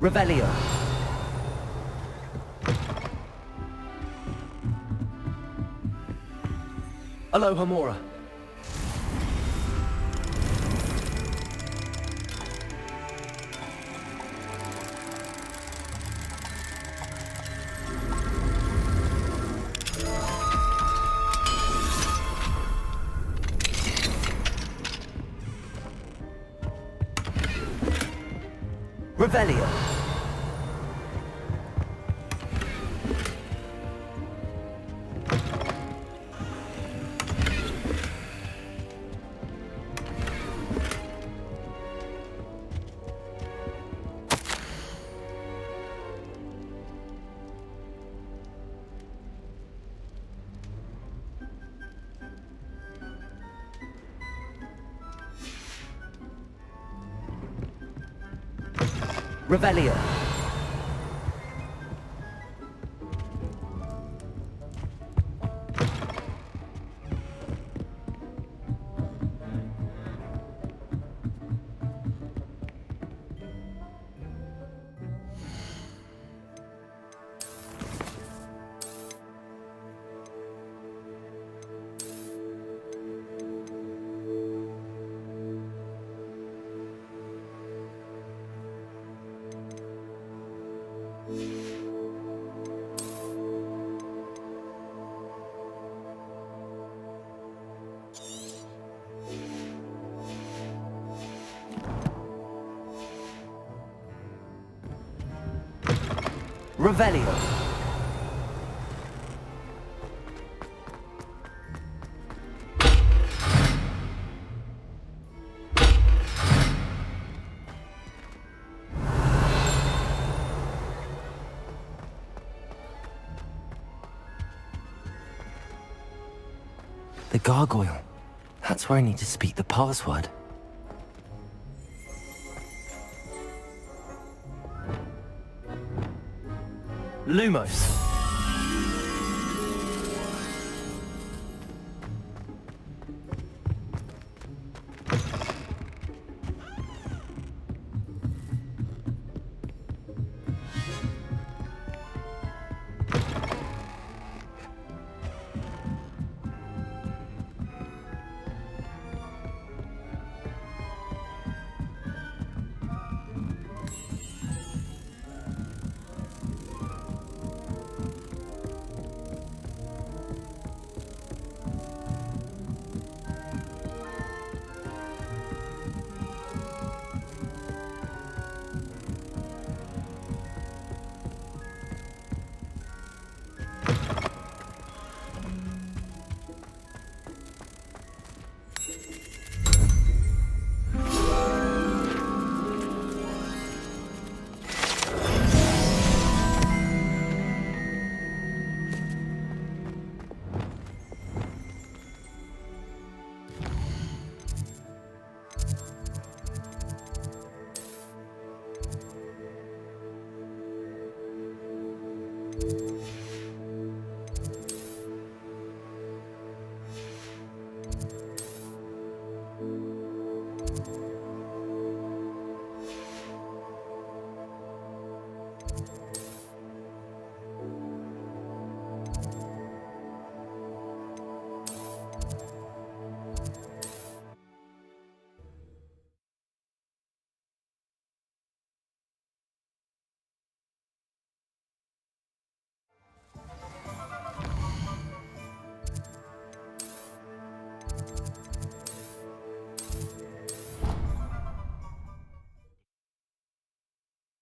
Revelio. Alohomora. Revelio. Revelio. Revelio. The gargoyle. That's where I need to speak the password. Lumos.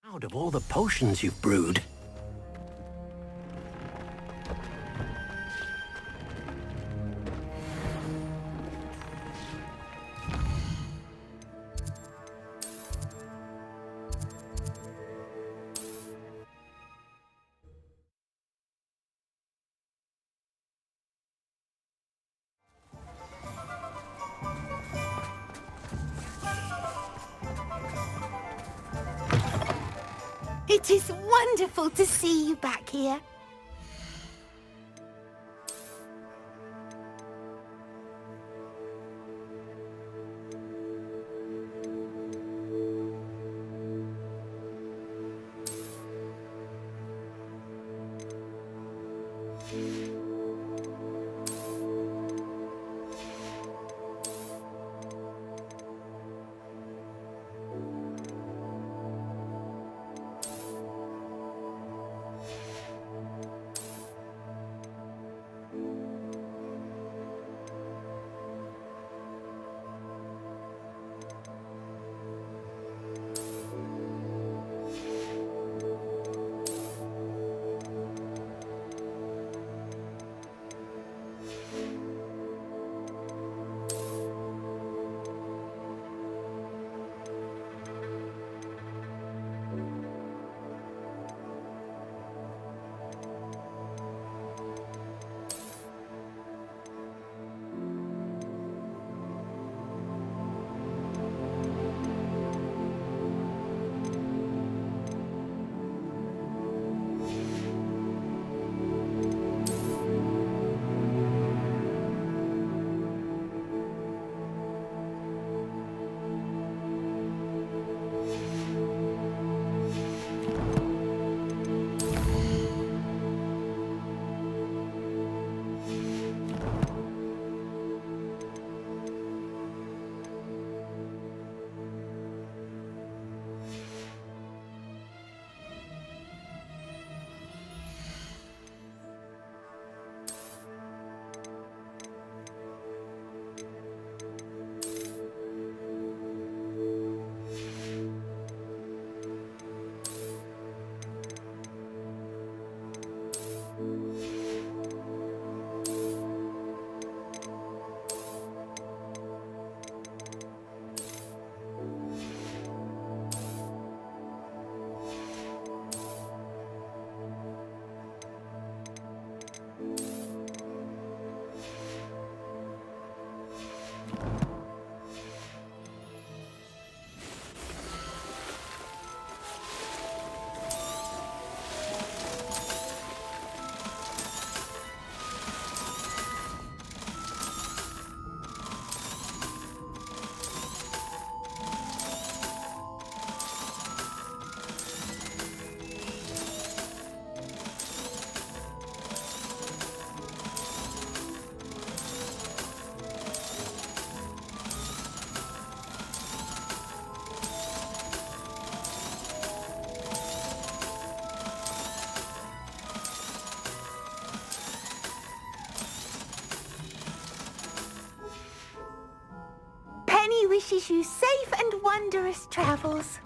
Out of all the potions you've brewed. It is wonderful to see you back here. wishes you safe and wondrous travels.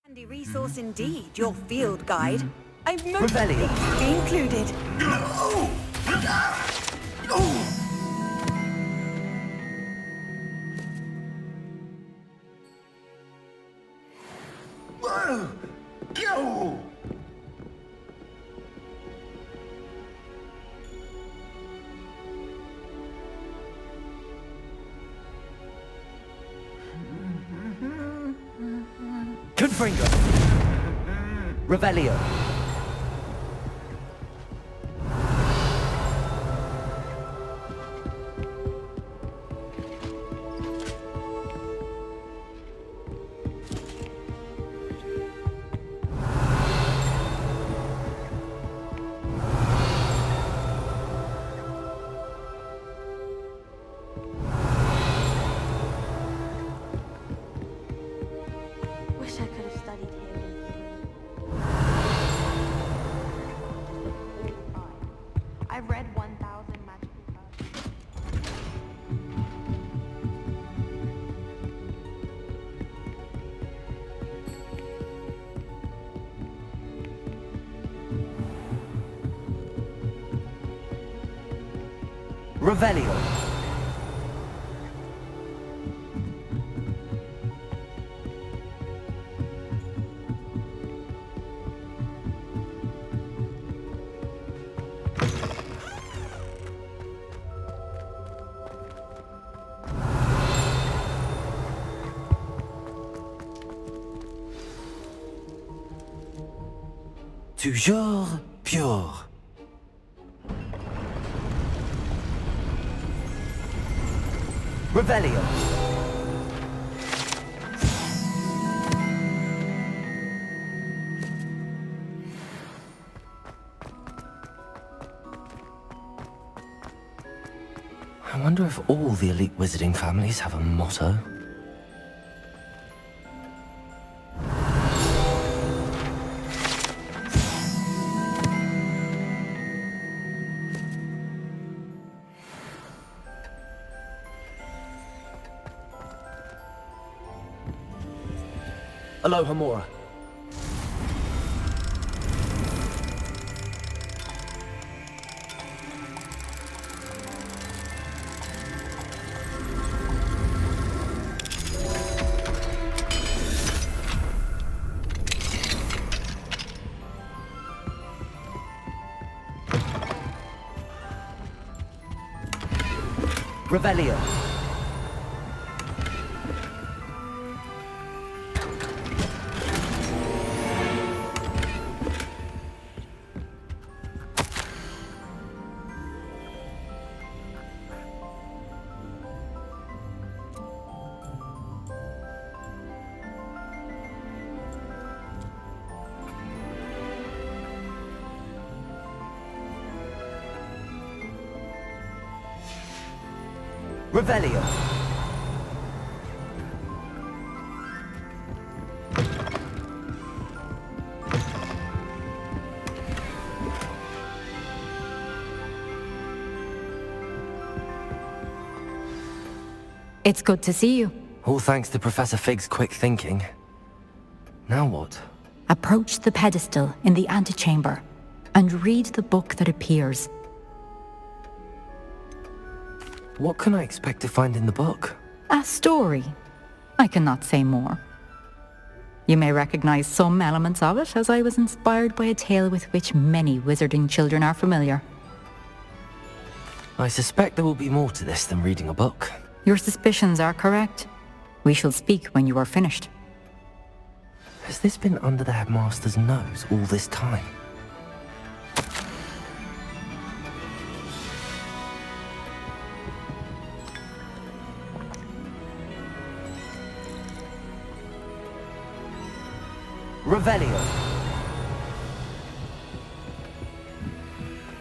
Handy resource indeed, your field guide. I'm most Revelio. pleased to be included. Whoa! Go! Confringo. Revelio. Wish I could have studied here. I've read 1,000 magical cards. Revelio. Toujours pure. Revelio. I wonder if all the elite wizarding families have a motto. Aloha Mora. Revelio. Revelio. It's good to see you. All thanks to Professor Fig's quick thinking. Now what? Approach the pedestal in the antechamber and read the book that appears. What can I expect to find in the book? A story. I cannot say more. You may recognize some elements of it, as I was inspired by a tale with which many wizarding children are familiar. I suspect there will be more to this than reading a book. Your suspicions are correct. We shall speak when you are finished. Has this been under the headmaster's nose all this time? Revelio.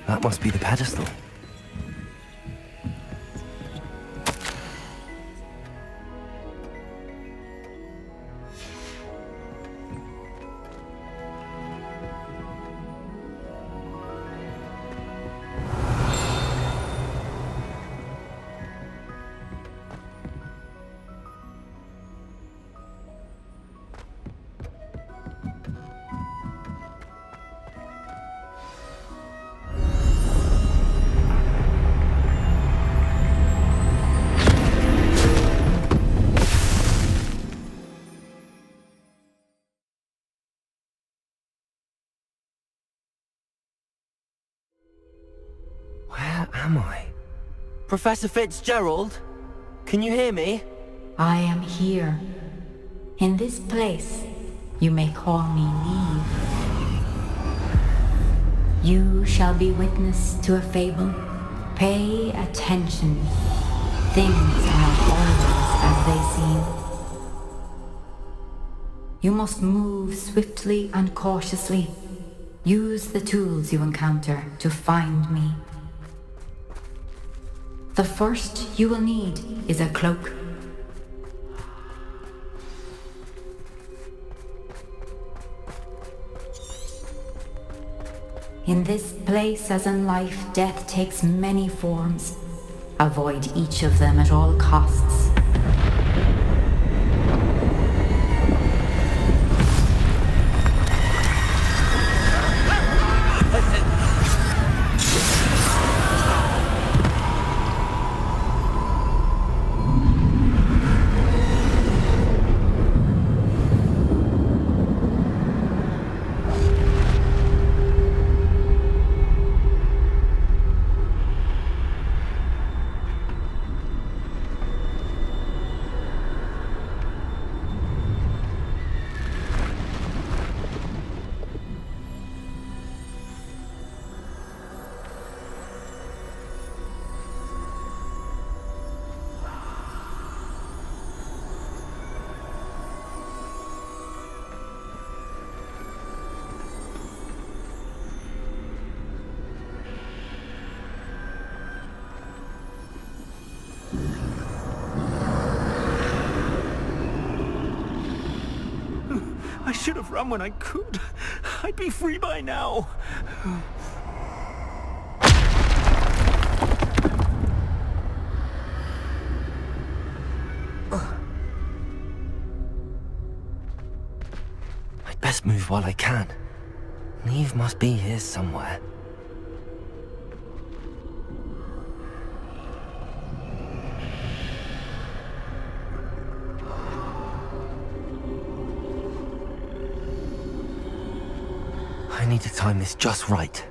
That must be the pedestal. am I? Professor Fitzgerald? Can you hear me? I am here. In this place, you may call me Neve. You shall be witness to a fable. Pay attention. Things are not always as they seem. You must move swiftly and cautiously. Use the tools you encounter to find me. The first you will need is a cloak. In this place, as in life, death takes many forms. Avoid each of them at all costs. I should have run when I could. I'd be free by now. I'd best move while I can. Neve must be here somewhere. I need to time this just right.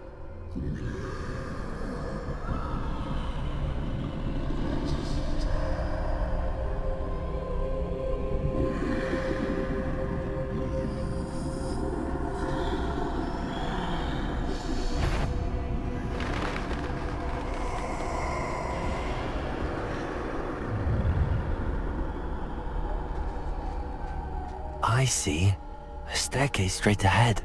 I see. A staircase straight ahead.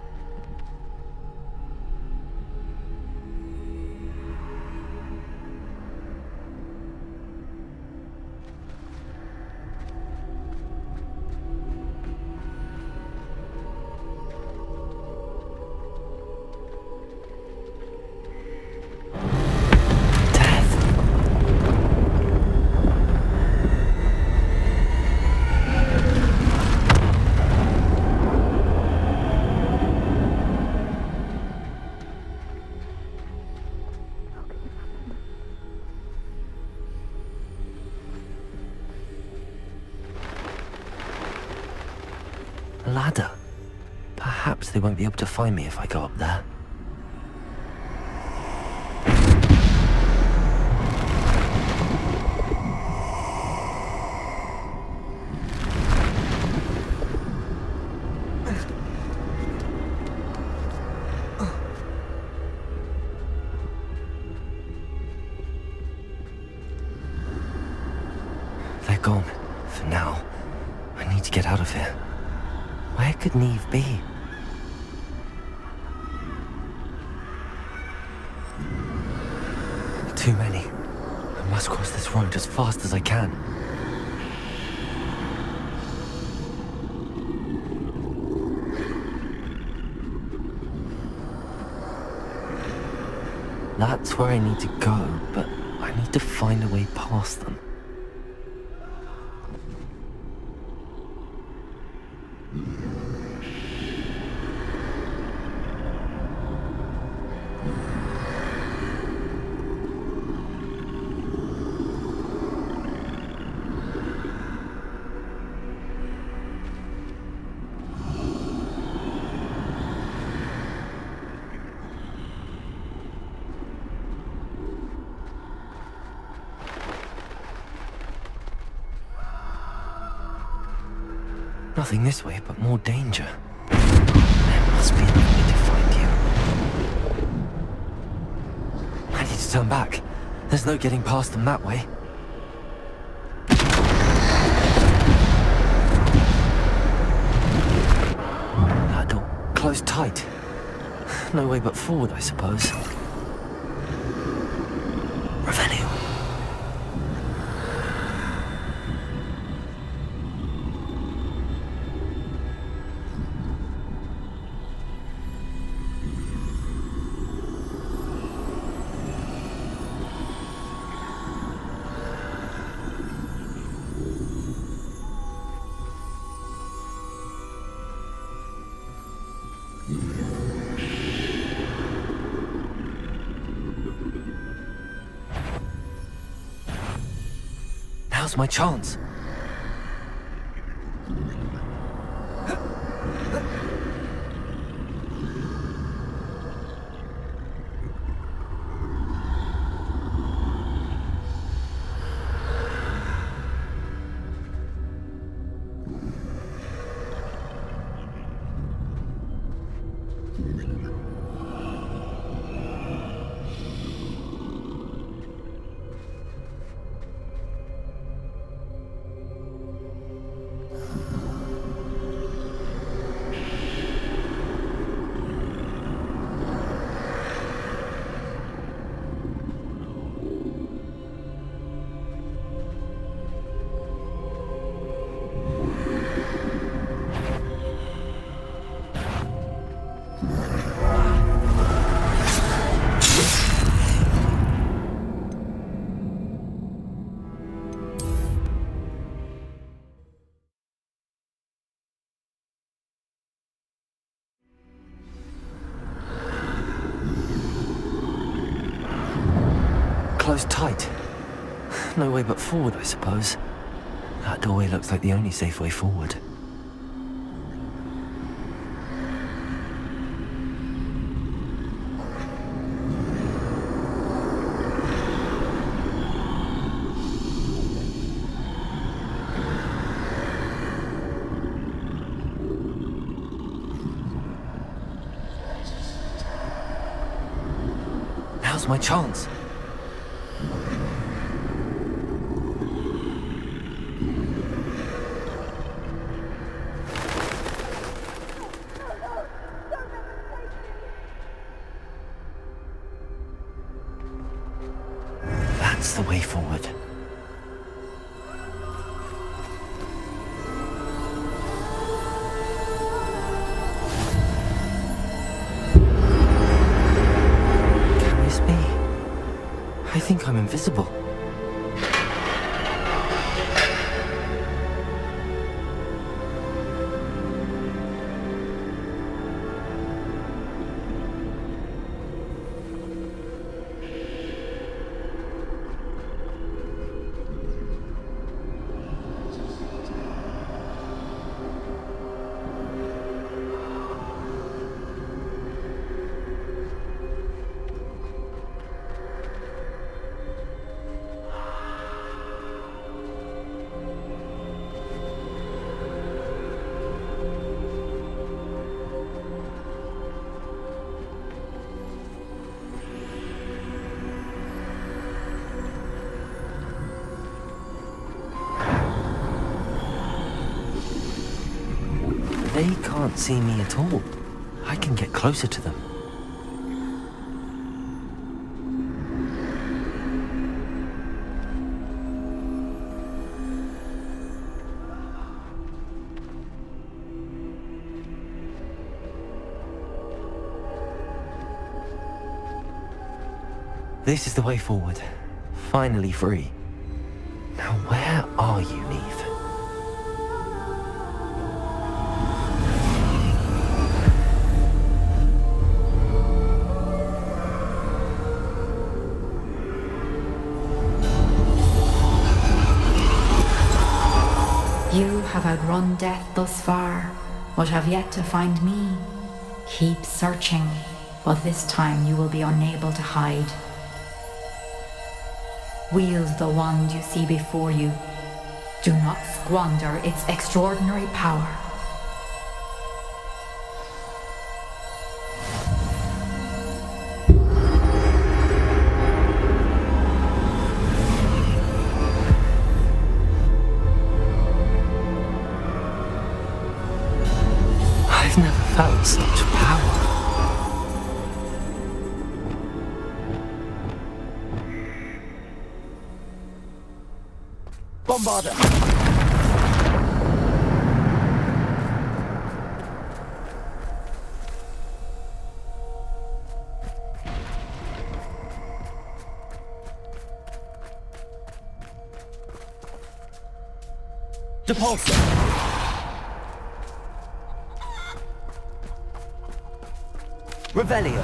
A ladder. Perhaps they won't be able to find me if I go up there. They're gone. For now. I need to get out of here. Where could Neve be? Too many. I must cross this road as fast as I can. That's where I need to go, but I need to find a way past them. Nothing this way, but more danger. There must be another way to find you. I need to turn back. There's no getting past them that way. That door closed tight. No way but forward, I suppose. Revelio. Now's my chance. Closed tight. No way but forward, I suppose. That doorway looks like the only safe way forward. Now's my chance. That's the way forward. Carries me. I think I'm invisible. They can't see me at all. I can get closer to them. This is the way forward. Finally free. Now where are you, Neve? You have outrun death thus far, but have yet to find me. Keep searching, but this time you will be unable to hide. Wield the wand you see before you. Do not squander its extraordinary power. I've never felt such power. Bombarder! Depulsor! Revelio!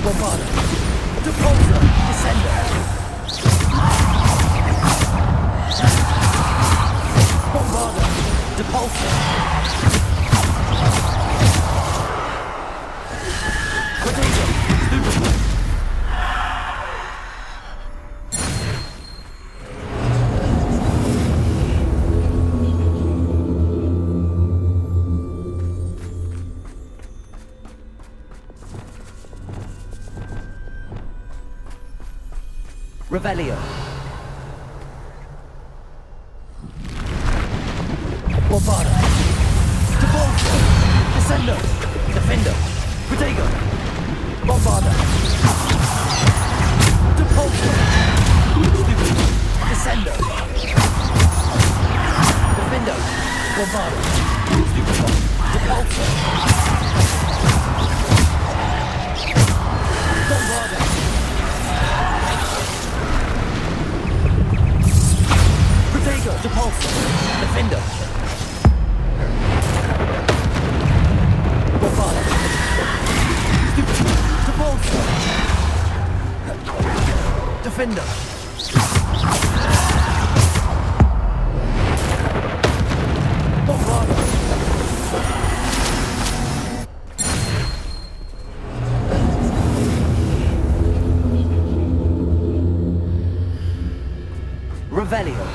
Bombarder! Depulsor! Descender! Bombarder! Depulsor! Potato! Stupid! Revelio. Bombarder. Depulsor. Descendo. Defender. Protego. Bombarder. Depulsor. Stupid. Descendo. Defender. Bombarder. Stupid. Depulsor. Bombarder. Protego, Depulsor, Defender. Bombarder. Depulsor. Defender. Bombarder. Revelio.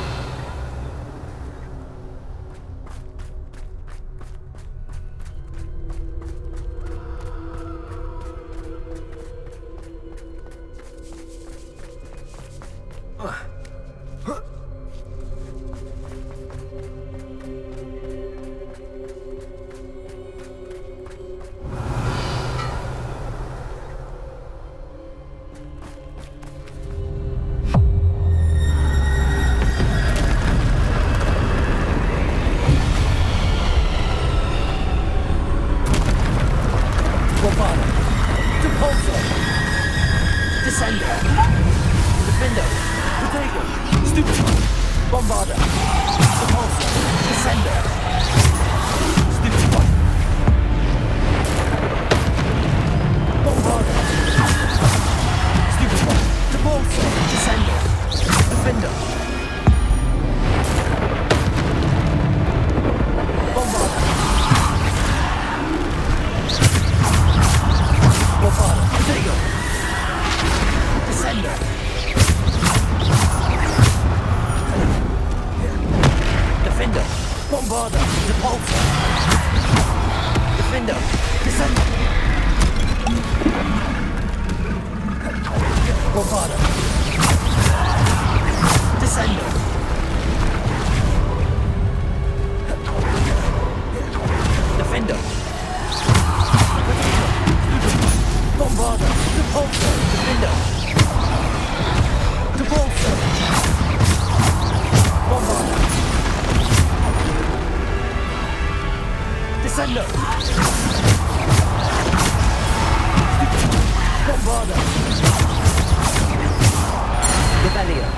Bombarder. Depulsor. Descender. Defender. Protego. Stupid. Bombarder. Depulsor. Descender. Stupid one. Bombarder. Stupid one. Depulsor. Descender. Defender. Bombarder. Bombarder. Protego. Descender. Defender. Bombarder. Depulsor. Defender. Descender. Bombarder. Descender. Defender. Bombarder. Depulsor. Defender. Depulsor. Bombarder. Descender. Bombarder. Revelio.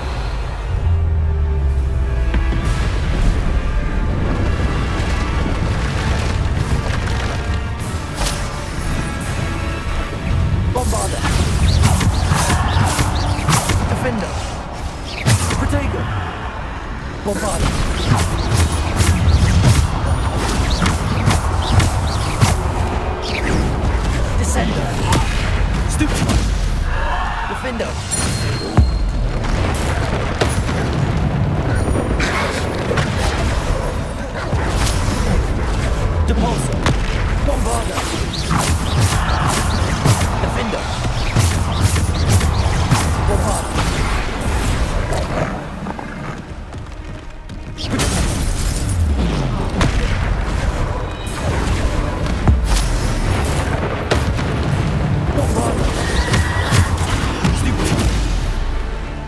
Bombarder. Defender. Protego. Bombarder. Descender. Stupefy. Defender. Depulsor. Bombarder. Defender. Bombarder.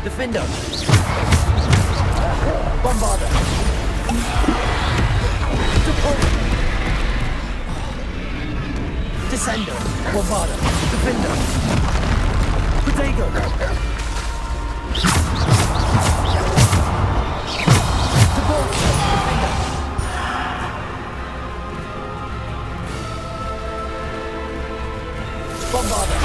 Defender. Bombarder. Descender. Bombarder. Defender. Protego. Bombarder.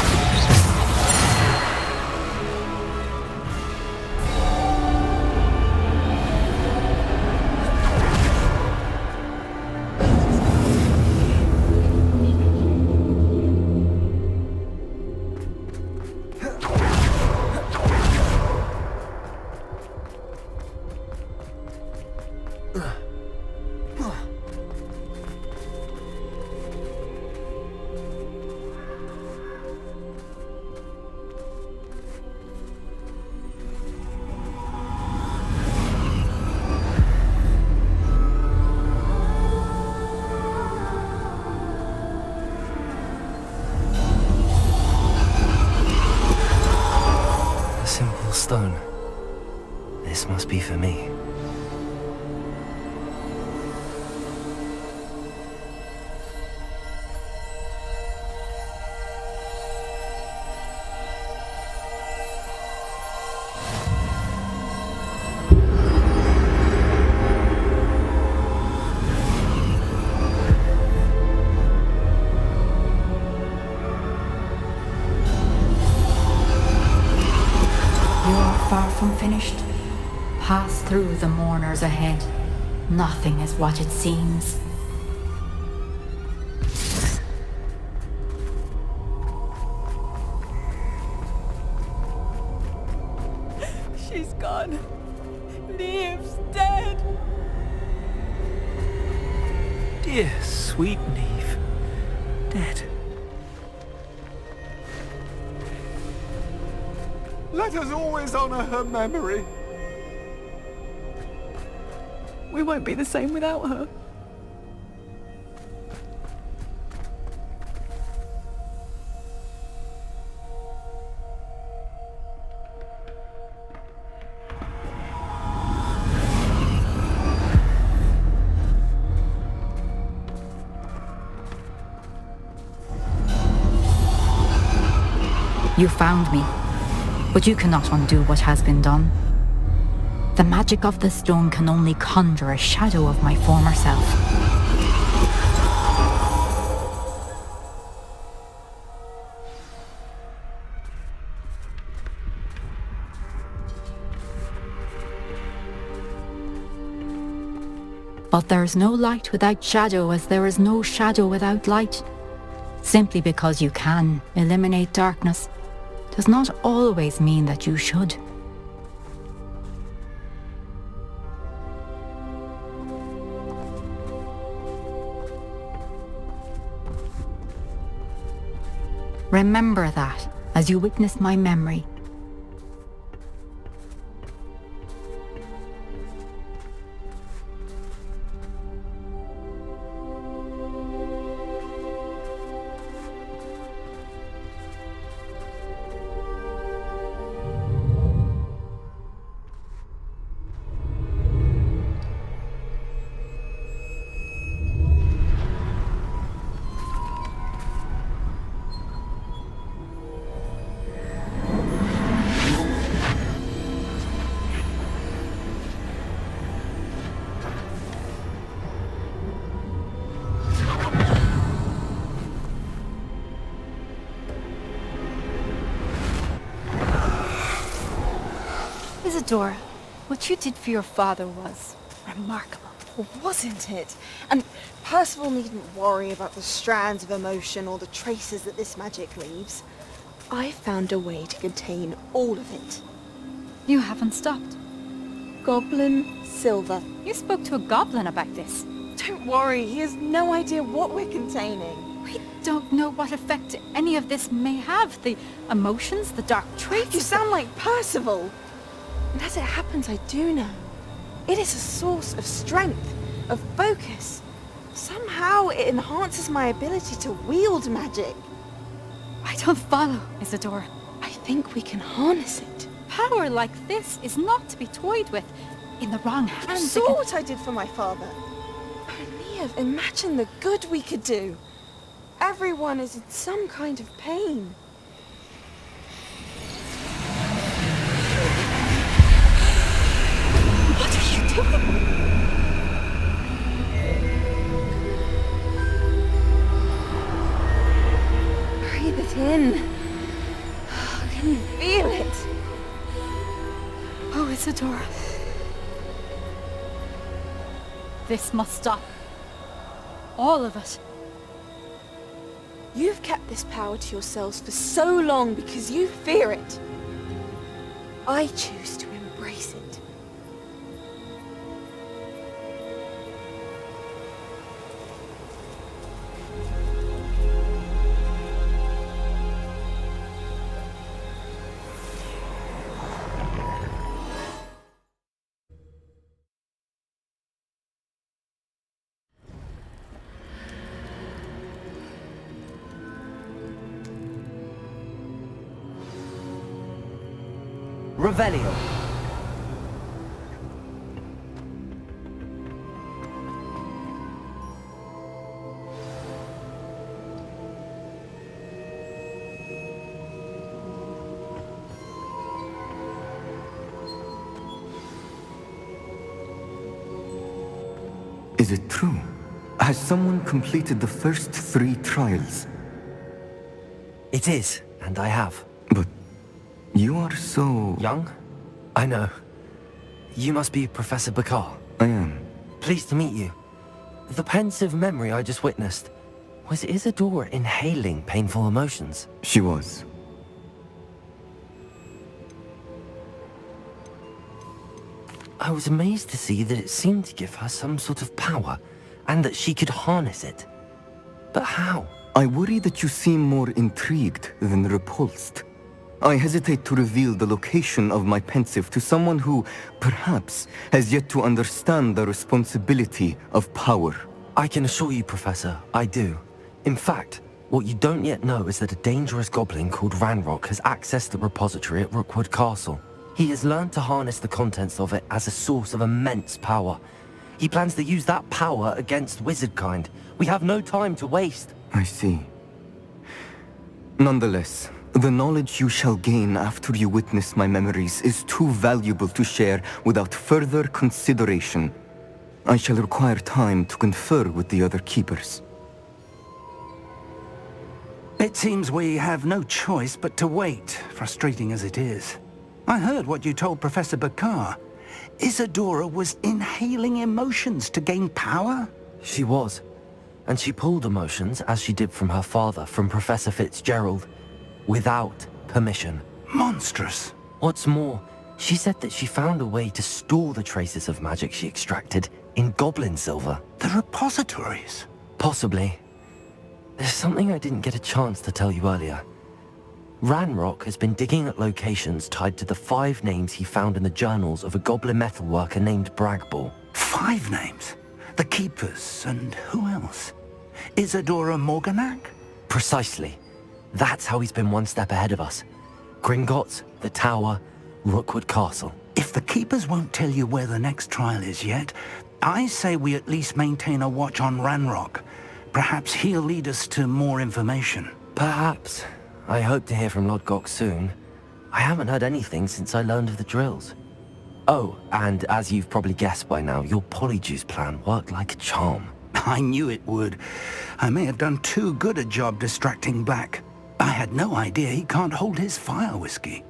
Stone. This must be for me. Far from finished. Pass through the mourners ahead. Nothing is what it seems. She's gone. Neve's dead. Dear sweet Neve. Dead. Let us always honor her memory. We won't be the same without her. You found me. But you cannot undo what has been done. The magic of the stone can only conjure a shadow of my former self. But there is no light without shadow, as there is no shadow without light. Simply because you can eliminate darkness does not always mean that you should. Remember that as you witness my memory. Isadora, what you did for your father was remarkable, wasn't it? And Percival needn't worry about the strands of emotion or the traces that this magic leaves. I found a way to contain all of it. You haven't stopped. Goblin silver. You spoke to a goblin about this. Don't worry, he has no idea what we're containing. We don't know what effect any of this may have. The emotions, the dark traits. You sound like Percival. And as it happens, I do know. It is a source of strength, of focus. Somehow it enhances my ability to wield magic. I don't follow, Isadora. I think we can harness it. Power like this is not to be toyed with. In the wrong hands. You saw what I did for my father. Oh, Neve, imagine the good we could do. Everyone is in some kind of pain. What are you doing? Breathe it in. Can you feel it? Oh, Isadora. This must stop. All of it. You've kept this power to yourselves for so long because you fear it. I choose to embrace it. Revelio. Is it true? Has someone completed the first 3 trials? It is, and I have. But you are so... young? I know. You must be Professor Bakar. I am. Pleased to meet you. The pensive memory I just witnessed, was Isadora inhaling painful emotions? She was. I was amazed to see that it seemed to give her some sort of power, and that she could harness it. But how? I worry that you seem more intrigued than repulsed. I hesitate to reveal the location of my pensive to someone who, perhaps, has yet to understand the responsibility of power. I can assure you, Professor, I do. In fact, what you don't yet know is that a dangerous goblin called Ranrock has accessed the repository at Rookwood Castle. He has learned to harness the contents of it as a source of immense power. He plans to use that power against wizardkind. We have no time to waste. I see. Nonetheless, the knowledge you shall gain after you witness my memories is too valuable to share without further consideration. I shall require time to confer with the other keepers. It seems we have no choice but to wait, frustrating as it is. I heard what you told Professor Bakar. Isadora was inhaling emotions to gain power? She was. And she pulled emotions, as she did from her father, from Professor Fitzgerald, without permission. Monstrous. What's more, she said that she found a way to store the traces of magic she extracted in goblin silver. The repositories? Possibly. There's something I didn't get a chance to tell you earlier. Ranrock has been digging at locations tied to the 5 names he found in the journals of a goblin metalworker named Bragball. 5 names? The Keepers, and who else? Isadora Morganac? Precisely. That's how he's been one step ahead of us. Gringotts, the Tower, Rookwood Castle. If the Keepers won't tell you where the next trial is yet, I say we at least maintain a watch on Ranrock. Perhaps he'll lead us to more information. Perhaps. I hope to hear from Lodgok soon. I haven't heard anything since I learned of the drills. Oh, and as you've probably guessed by now, your polyjuice plan worked like a charm. I knew it would. I may have done too good a job distracting Black. I had no idea he can't hold his fire whiskey.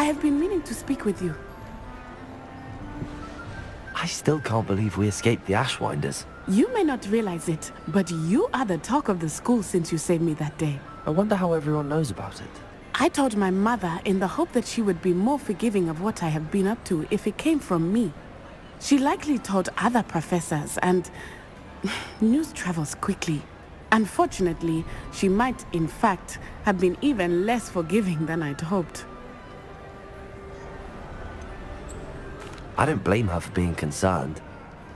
I have been meaning to speak with you. I still can't believe we escaped the Ashwinders. You may not realize it, but you are the talk of the school since you saved me that day. I wonder how everyone knows about it. I told my mother in the hope that she would be more forgiving of what I have been up to if it came from me. She likely told other professors, and news travels quickly. Unfortunately, she might, in fact, have been even less forgiving than I'd hoped. I don't blame her for being concerned.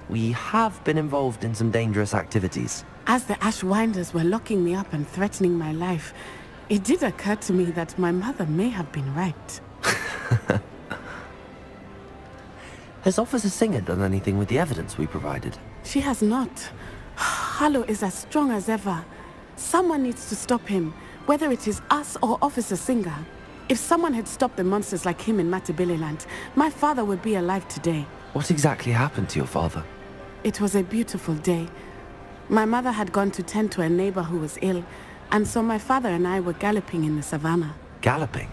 We have been involved in some dangerous activities. As the Ashwinders were locking me up and threatening my life, it did occur to me that my mother may have been right. Has Officer Singer done anything with the evidence we provided? She has not. Harlow is as strong as ever. Someone needs to stop him, whether it is us or Officer Singer. If someone had stopped the monsters like him in Matabeleland, my father would be alive today. What exactly happened to your father? It was a beautiful day. My mother had gone to tend to a neighbor who was ill, and so my father and I were galloping in the savannah. Galloping?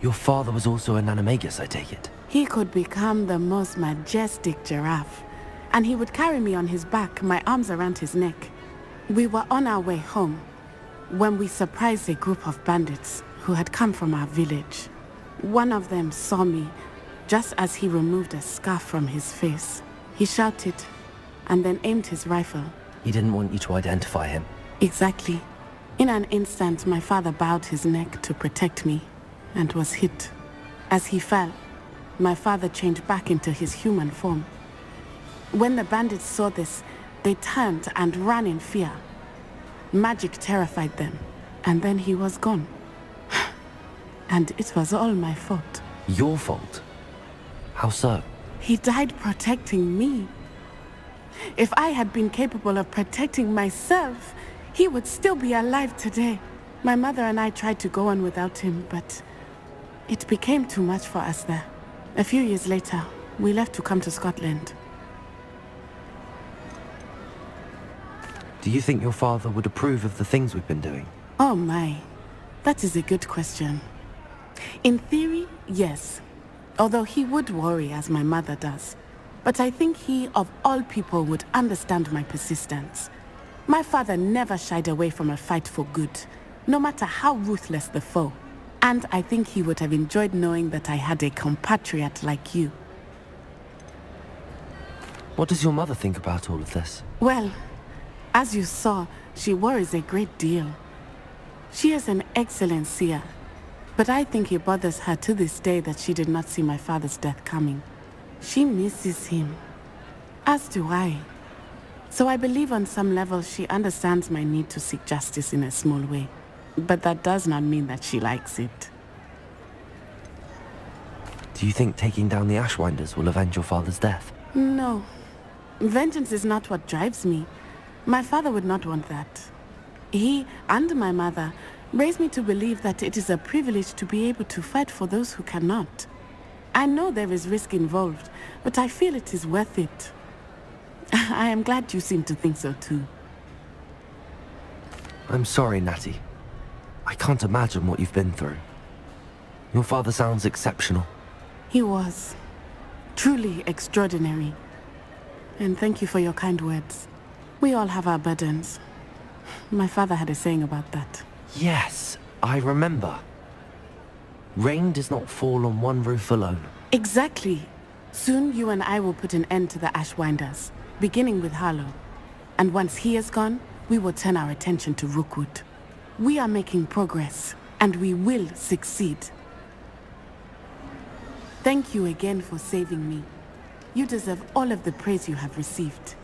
Your father was also an animagus, I take it? He could become the most majestic giraffe, and he would carry me on his back, my arms around his neck. We were on our way home when we surprised a group of bandits who had come from our village. One of them saw me just as he removed a scarf from his face. He shouted and then aimed his rifle. He didn't want you to identify him. Exactly. In an instant, my father bowed his neck to protect me and was hit. As he fell, my father changed back into his human form. When the bandits saw this, they turned and ran in fear. Magic terrified them, and then he was gone. And it was all my fault. Your fault? How so? He died protecting me. If I had been capable of protecting myself, he would still be alive today. My mother and I tried to go on without him, but it became too much for us there. A few years later, we left to come to Scotland. Do you think your father would approve of the things we've been doing? Oh my, that is a good question. In theory, yes. Although he would worry as my mother does. But I think he, of all people, would understand my persistence. My father never shied away from a fight for good, no matter how ruthless the foe. And I think he would have enjoyed knowing that I had a compatriot like you. What does your mother think about all of this? Well, as you saw, she worries a great deal. She is an excellent seer, but I think it bothers her to this day that she did not see my father's death coming. She misses him, as do I. So I believe on some level she understands my need to seek justice in a small way. But that does not mean that she likes it. Do you think taking down the Ashwinders will avenge your father's death? No. Vengeance is not what drives me. My father would not want that. He and my mother raised me to believe that it is a privilege to be able to fight for those who cannot. I know there is risk involved, but I feel it is worth it. I am glad you seem to think so too. I'm sorry, Natty. I can't imagine what you've been through. Your father sounds exceptional. He was. Truly extraordinary. And thank you for your kind words. We all have our burdens. My father had a saying about that. Yes, I remember. Rain does not fall on one roof alone. Exactly. Soon you and I will put an end to the Ashwinders, beginning with Harlow. And once he is gone, we will turn our attention to Rookwood. We are making progress, and we will succeed. Thank you again for saving me. You deserve all of the praise you have received.